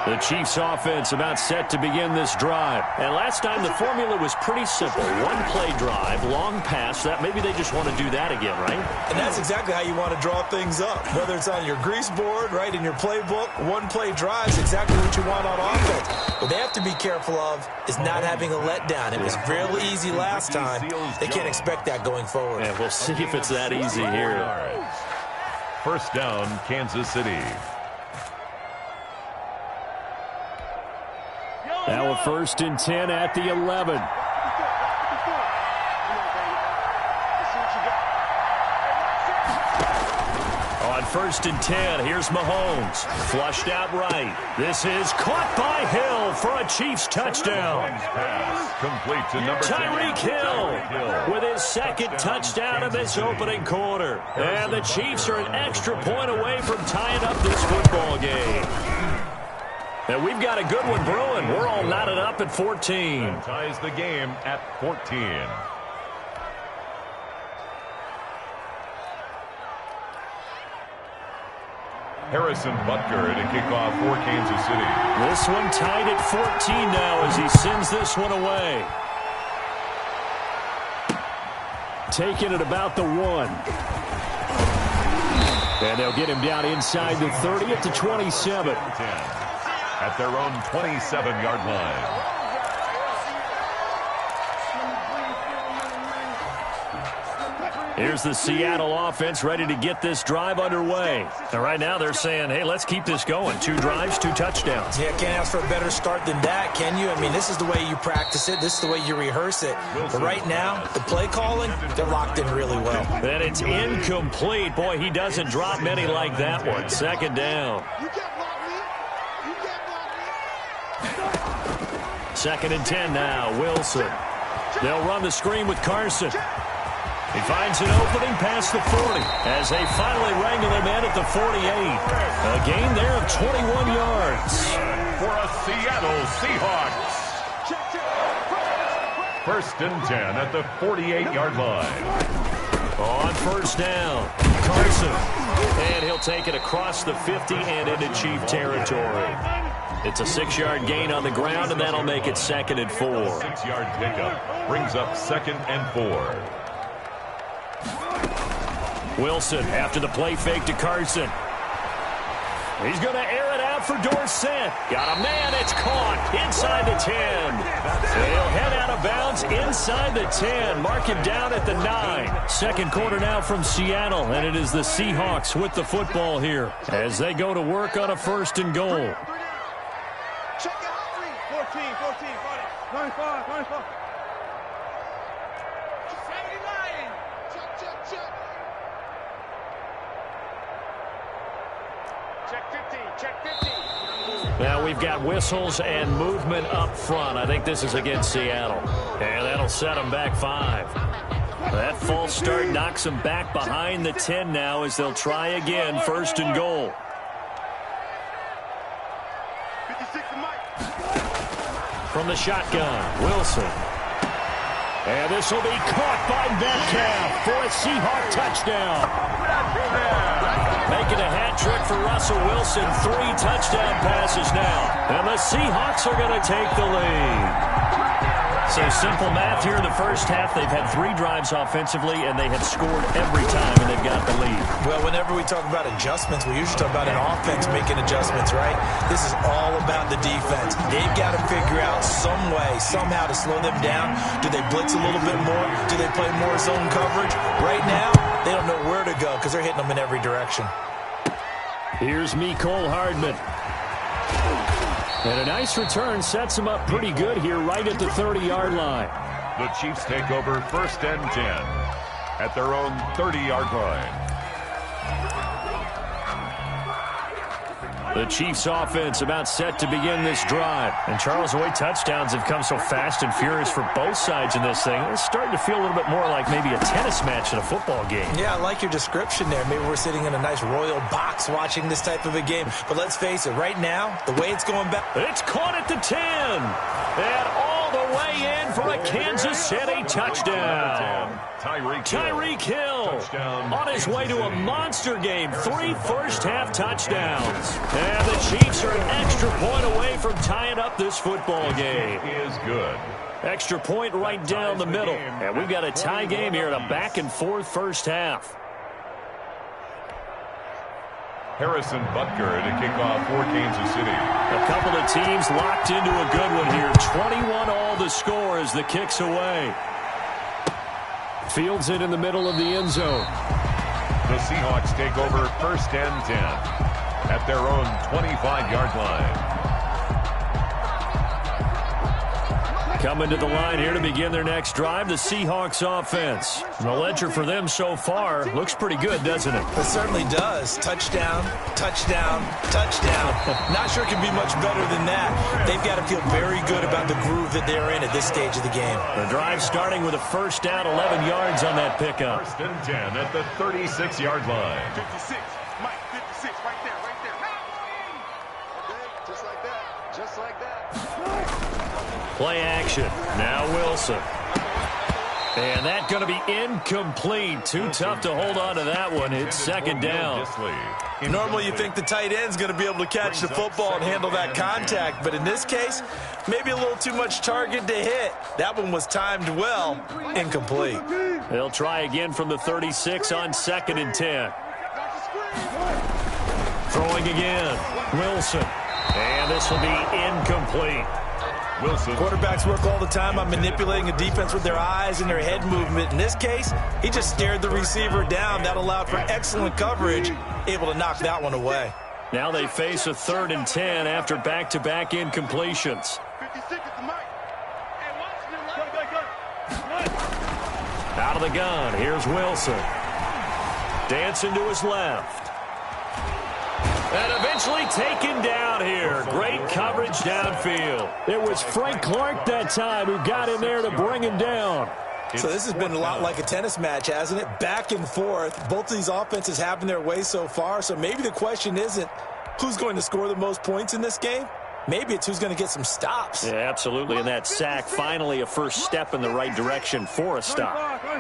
The Chiefs offense about set to begin this drive. And last time the formula was pretty simple. One play drive, long pass. That maybe they just want to do that again, right? And that's exactly how you want to draw things up. Whether it's on your grease board, right, in your playbook, one play drive is exactly what you want on offense. What they have to be careful of is not having a letdown. It was real easy last time. They can't expect that going forward. Yeah, we'll see if it's that easy here. First down, Kansas City. Now a 1st and 10 at the 11. On 1st and 10, here's Mahomes. Flushed out right. This is caught by Hill for a Chiefs touchdown. Complete to number Tyreek Hill with his 2nd touchdown of this opening quarter. And the Chiefs are an extra point away from tying up this football game. And we've got a good one brewing. We're all knotted up at 14. And ties the game at 14. Harrison Butker to kick off for Kansas City. This one tied at 14 now as he sends this one away. Taking it about the 1. And they'll get him down inside the 30 at the 27. At their own 27-yard line. Here's the Seattle offense ready to get this drive underway. And right now they're saying, hey, let's keep this going. 2 drives, 2 touchdowns. Yeah, can't ask for a better start than that, can you? I mean, this is the way you practice it. This is the way you rehearse it. But right now, the play calling, they're locked in really well. And it's incomplete. Boy, he doesn't drop many like that one. 2nd down. 2nd and 10 now. Wilson. They'll run the screen with Carson. He finds an opening past the 40 as they finally wrangle him in at the 48. A gain there of 21 yards. For a Seattle Seahawks. 1st and 10 at the 48-yard line. On 1st down, Carson. And he'll take it across the 50 and into Chief territory. It's a 6-yard gain on the ground, and that'll make it 2nd and 4. 6-yard pickup brings up 2nd and 4. Wilson after the play fake to Carson. He's going to air it out for Dorsett. Got a man. It's caught inside the 10. He'll head out of bounds inside the 10. Mark him down at the 9. 2nd quarter now from Seattle, and it is the Seahawks with the football here as they go to work on a 1st and goal. 14, 95, 95. Now we've got whistles and movement up front. I think this is against Seattle. And that'll set them back 5. That false start knocks them back behind the 10 now as they'll try again, 1st and goal. From the shotgun, Wilson. And this will be caught by Metcalf for a Seahawk touchdown. Making a hat trick for Russell Wilson. 3 touchdown passes now. And the Seahawks are going to take the lead. So simple math here in the 1st half. They've had 3 drives offensively, and they have scored every time, and they've got the lead. Well, whenever we talk about adjustments, we usually talk about an offense making adjustments, right? This is all about the defense. They've got to figure out some way, somehow to slow them down. Do they blitz a little bit more? Do they play more zone coverage? Right now, they don't know where to go because they're hitting them in every direction. Here's Mecole Hardman. And a nice return sets him up pretty good here right at the 30-yard line. The Chiefs take over 1st and 10 at their own 30-yard line. The Chiefs offense about set to begin this drive. And Charles, the way touchdowns have come so fast and furious for both sides in this thing, it's starting to feel a little bit more like maybe a tennis match in a football game. Yeah, I like your description there. Maybe we're sitting in a nice royal box watching this type of a game. But let's face it, right now, the way it's going back. It's caught at the 10. And all the way in for a Kansas City touchdown. Tyreek Hill on his way to a monster game. 3 first-half touchdowns. And the Chiefs are an extra point away from tying up this football game. Is good. Extra point right down the middle. And we've got a tie game here in a back-and-forth first half. Harrison Butker to kick off for Kansas City. A couple of teams locked into a good one here. 21 all the score as the kick's away. Fields it in the middle of the end zone. The Seahawks take over 1st and 10 at their own 25-yard line. Coming to the line here to begin their next drive, the Seahawks offense. The ledger for them so far looks pretty good, doesn't it? It certainly does. Touchdown, touchdown, touchdown. Not sure it can be much better than that. They've got to feel very good about the groove that they're in at this stage of the game. The drive starting with a 1st down, 11 yards on that pickup. 1st and 10 at the 36-yard line. 56, Mike, 56, right there, right there. Okay, just like that, just like that. Play action. Now Wilson. And that's going to be incomplete. Too tough to hold on to that one. It's 2nd down. Normally you think the tight end's going to be able to catch the football and handle that contact, but in this case, maybe a little too much target to hit. That one was timed well. Incomplete. They'll try again from the 36 on 2nd and 10. Throwing again. Wilson. And this will be incomplete. Wilson. Quarterbacks work all the time on manipulating a defense with their eyes and their head movement. In this case, he just stared the receiver down. That allowed for excellent coverage, able to knock that one away. Now they face a 3rd and 10 after back-to-back incompletions. 56 is the mic. Out of the gun, here's Wilson. Dancing to his left. And eventually taken down here. Great coverage downfield. It was Frank Clark that time who got in there to bring him down. So this has been a lot like a tennis match, hasn't it? Back and forth. Both of these offenses having their way so far. So maybe the question isn't who's going to score the most points in this game. Maybe it's who's going to get some stops. Yeah, absolutely. And that sack, finally a first step in the right direction for a stop. Come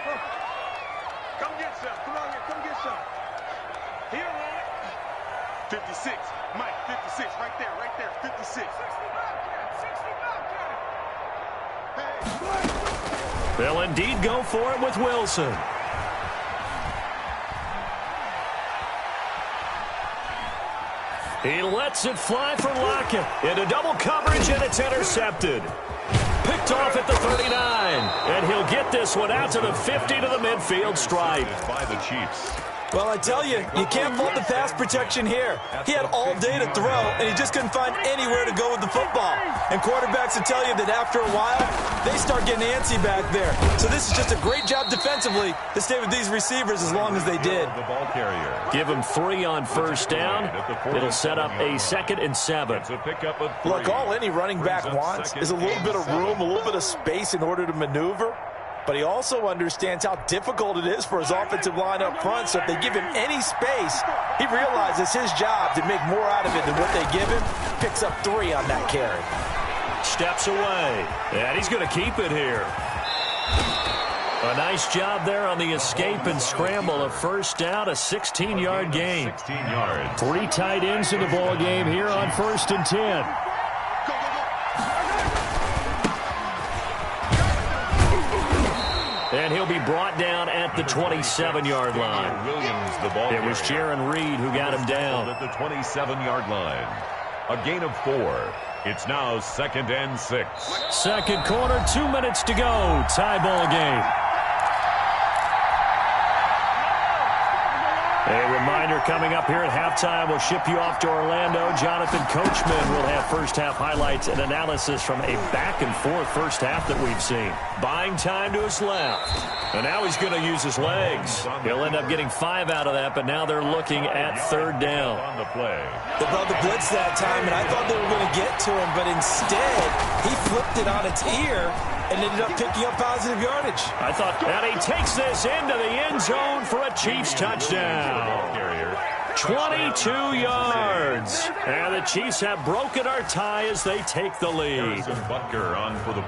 get some. Come on here. Come get some. Here, man. 56. Mike, 56. Right there. Right there. 56. 60. They'll indeed go for it with Wilson. He lets it fly for Lockett. Into double coverage, and it's intercepted. Picked off at the 39. And he'll get this one out to the 50 to the midfield stripe. By the Chiefs. Well, I tell you, you can't fault the pass protection here. He had all day to throw, and he just couldn't find anywhere to go with the football. And quarterbacks will tell you that after a while, they start getting antsy back there. So this is just a great job defensively to stay with these receivers as long as they did. The ball carrier. Give him 3 on first down. It'll set up a 2nd and 7. It's a pickup of 3. Look, all any running back wants is a little bit of room, a little bit of space in order to maneuver. But he also understands how difficult it is for his offensive line up front. So if they give him any space, he realizes his job to make more out of it than what they give him. Picks up 3 on that carry. Steps away. And he's going to keep it here. A nice job there on the escape and scramble. A first down, a 16-yard gain. 16 yards. 3 tight ends in the ball game here on 1st and 10. And he'll be brought down at the 27-yard line. Williams, the ball It was Jaron Reed who got him down. At the 27-yard line. A gain of 4. It's now 2nd and 6. Second quarter, 2 minutes to go. Tie ball game. A reminder coming up here at halftime. We'll ship you off to Orlando. Jonathan Coachman will have first-half highlights and analysis from a back-and-forth first half that we've seen. Buying time to his left. And now he's going to use his legs. He'll end up getting 5 out of that, but now they're looking at 3rd down. On the play. They brought the blitz that time, and I thought they were going to get to him, but instead, he flipped it on its ear and ended up picking up positive yardage. I thought, and he takes this into the end zone for a Chiefs touchdown. 22 yards. And the Chiefs have broken our tie as they take the lead.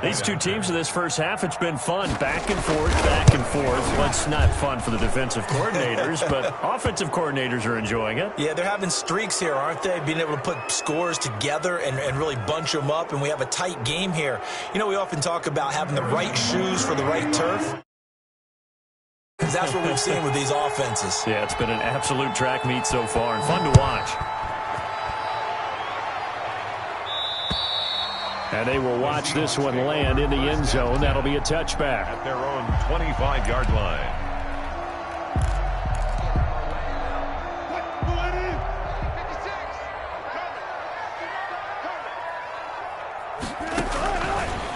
These two teams in this first half, it's been fun. Back and forth, back and forth. Well, it's not fun for the defensive coordinators, but offensive coordinators are enjoying it. Yeah, they're having streaks here, aren't they? Being able to put scores together and really bunch them up, and we have a tight game here. You know, we often talk about having the right shoes for the right turf. That's what we've seen with these offenses. Yeah, it's been an absolute track meet so far and fun to watch. And they will watch this one land in the end zone. That'll be a touchback. At their own 25-yard line.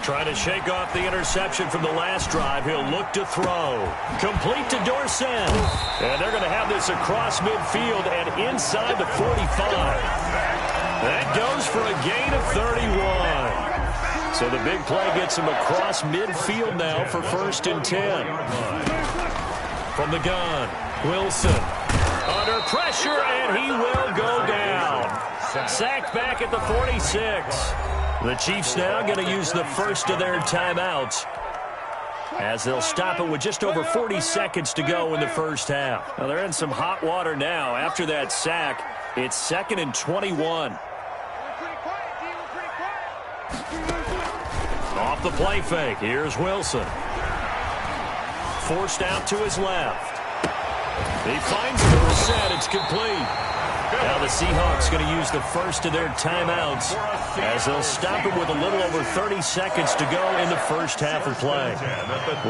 Trying to shake off the interception from the last drive. He'll look to throw. Complete to Dorsett. And they're going to have this across midfield and inside the 45. That goes for a gain of 31. So the big play gets him across midfield now for 1st and 10. From the gun, Wilson. Under pressure, and he will go down. Sacked back at the 46. The Chiefs now going to use the first of their timeouts as they'll stop it with just over 40 seconds to go in the first half. Now they're in some hot water now. After that sack, it's 2nd and 21. Off the play fake, here's Wilson. Forced out to his left. He finds Dorsett. It's complete. Now the Seahawks going to use the first of their timeouts as they'll stop it with a little over 30 seconds to go in the first half of play.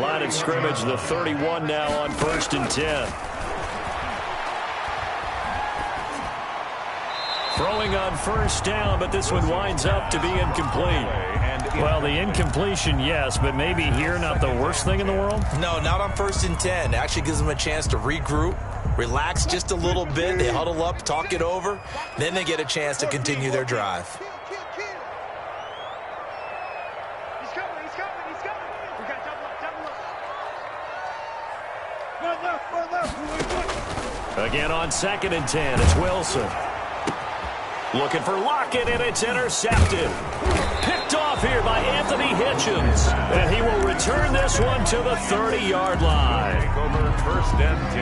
Line of scrimmage, the 31 now on 1st and 10. Throwing on 1st down, but this one winds up to be incomplete. Well, the incompletion, yes, but maybe here not the worst thing in the world? No, not on 1st and 10. It actually gives them a chance to regroup, relax just a little bit. They huddle up, talk it over. Then they get a chance to continue their drive. He's coming. We got double up. Again on 2nd and 10, it's Wilson. Looking for Lockett, and it's intercepted. Picked off here by Anthony Hitchens. And he will return this one to the 30-yard line.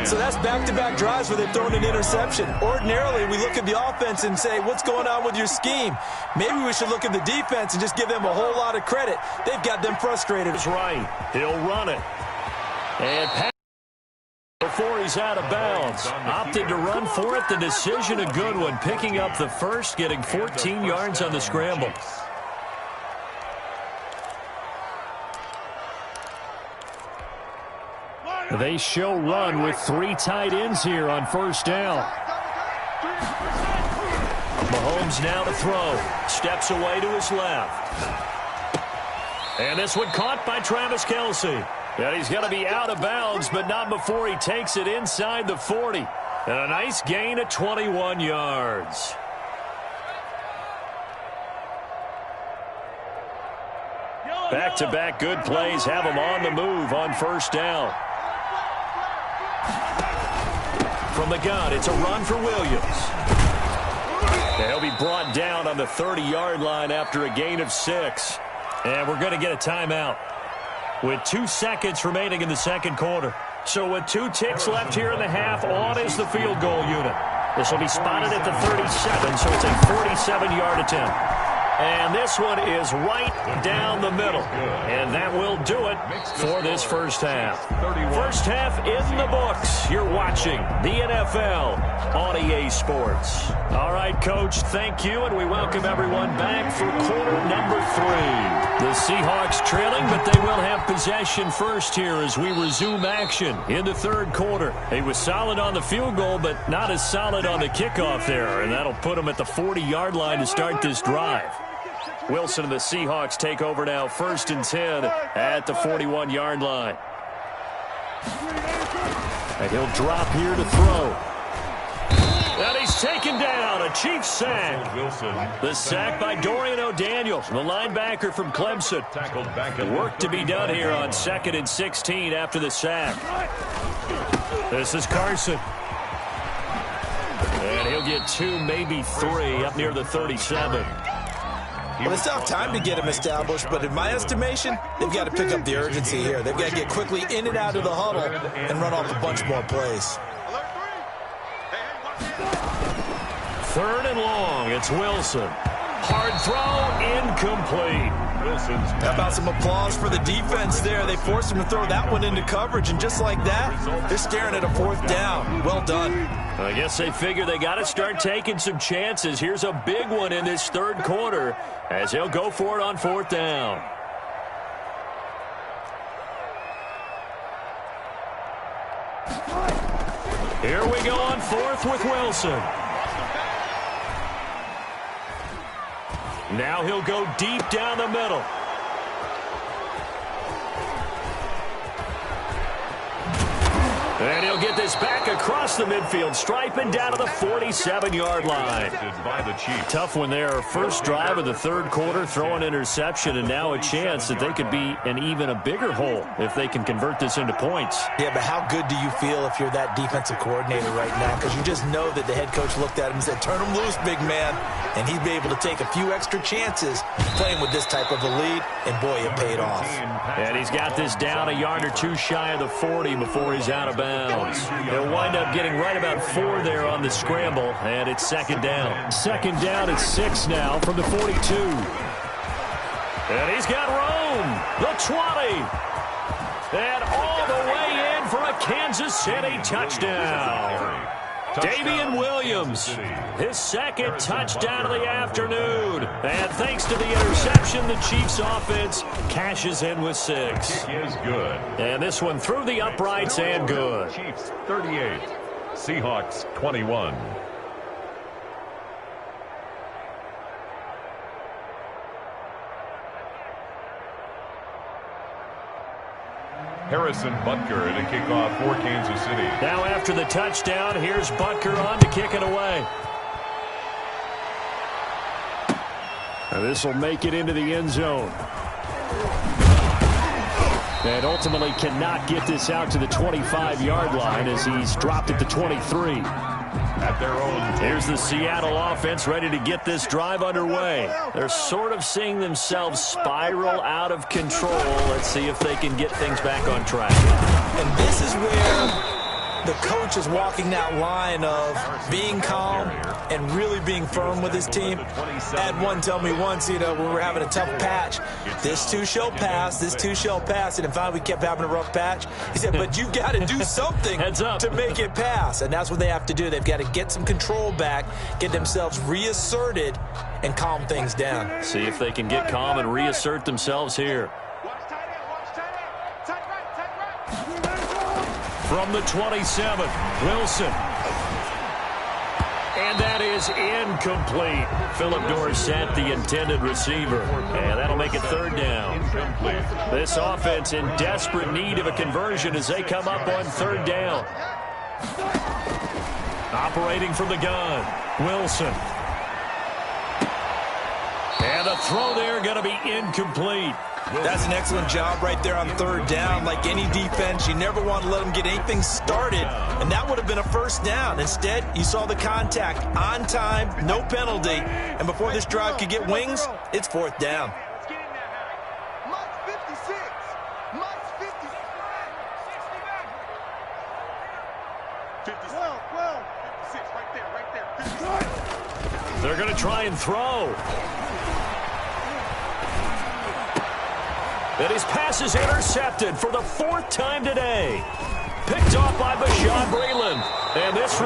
So that's back-to-back drives where they've thrown an interception. Ordinarily, we look at the offense and say, what's going on with your scheme? Maybe we should look at the defense and just give them a whole lot of credit. They've got them frustrated. That's right. He'll run it. And pass before he's out of bounds. Opted to run for it. The decision a good one. Picking up the first, getting 14 yards on the scramble. They show run with 3 tight ends here on 1st down. Mahomes now to throw. Steps away to his left. And this one caught by Travis Kelce. And he's going to be out of bounds, but not before he takes it inside the 40. And a nice gain of 21 yards. Back-to-back good plays have him on the move on 1st down. From the gun, it's a run for Williams. And he'll be brought down on the 30-yard line after a gain of 6. And we're going to get a timeout with 2 seconds remaining in the second quarter. So with 2 ticks left here in the half, on is the field goal unit. This will be spotted at the 37, so it's a 47-yard attempt. And this one is right down the middle. And that will do it for this first half. First half in the books. You're watching the NFL on EA Sports. All right, Coach, thank you, and we welcome everyone back for quarter number 3. The Seahawks trailing, but they will have possession first here as we resume action in the third quarter. He was solid on the field goal, but not as solid on the kickoff there, and that'll put him at the 40-yard line to start this drive. Wilson and the Seahawks take over now, 1st and 10 at the 41-yard line. And he'll drop here to throw. And he's taken down, a Chiefs sack. The sack by Dorian O'Daniel, the linebacker from Clemson. Work to be done here on 2nd and 16 after the sack. This is Carson. And he'll get 2, maybe 3 up near the 37. Well, they still have time to get him established, but in my estimation, they've got to pick up the urgency here. They've got to get quickly in and out of the huddle and run off a bunch more plays. 3rd and long, it's Wilson. Hard throw, incomplete. How about some applause for the defense there? They forced him to throw that one into coverage, and just like that, they're staring at a 4th down. Well done. I guess they figure they got to start taking some chances. Here's a big one in this third quarter as he'll go for it on 4th down. Here we go on 4th with Wilson. Now he'll go deep down the middle. And he'll get this back across the midfield stripe and down to the 47-yard line. By the Chiefs. Tough one there. First drive of the third quarter, throw an interception, and now a chance that they could be in even a bigger hole if they can convert this into points. Yeah, but how good do you feel if you're that defensive coordinator right now? Because you just know that the head coach looked at him and said, turn him loose, big man. And he'd be able to take a few extra chances playing with this type of a lead, and boy, it paid off. And he's got this down a yard or two shy of the 40 before he's out of bounds. He'll wind up getting right about 4 there on the scramble, and it's second down. Second down at 6 now from the 42. And he's got room. The 20. And all the way in for a Kansas City touchdown. Damian Williams, his second touchdown of the afternoon. And thanks to the interception, the Chiefs offense cashes in with 6. Kick is good. And this one through the uprights and good. Chiefs 38, Seahawks 21. Harrison Butker to kick off for Kansas City. Now after the touchdown, here's Butker on to kick it away. This will make it into the end zone. And ultimately cannot get this out to the 25-yard line as he's dropped at the 23. At their own. Here's the Seattle offense ready to get this drive underway. They're sort of seeing themselves spiral out of control. Let's see if they can get things back on track. And this is where the coach is walking that line of being calm and really being firm with his team. I had one tell me once, when we were having a tough patch, this too shall pass, this too shall pass. And finally we kept having a rough patch. He said, but you've got to do something to make it pass. And that's what they have to do. They've got to get some control back, get themselves reasserted, and calm things down. See if they can get calm and reassert themselves here. From the 27, Wilson. And that is incomplete. Philip Dorsett, the intended receiver. And that'll make it third down. This offense in desperate need of a conversion as they come up on third down. Operating from the gun, Wilson. And the throw there going to be incomplete. That's an excellent job right there on third down. Like any defense, you never want to let them get anything started, and that would have been a first down. Instead, you saw the contact on time, no penalty, and before this drive could get wings, it's fourth down. They're going to try and throw. And his pass is intercepted for the 4th time today. Picked off by Bashaud Breeland. And this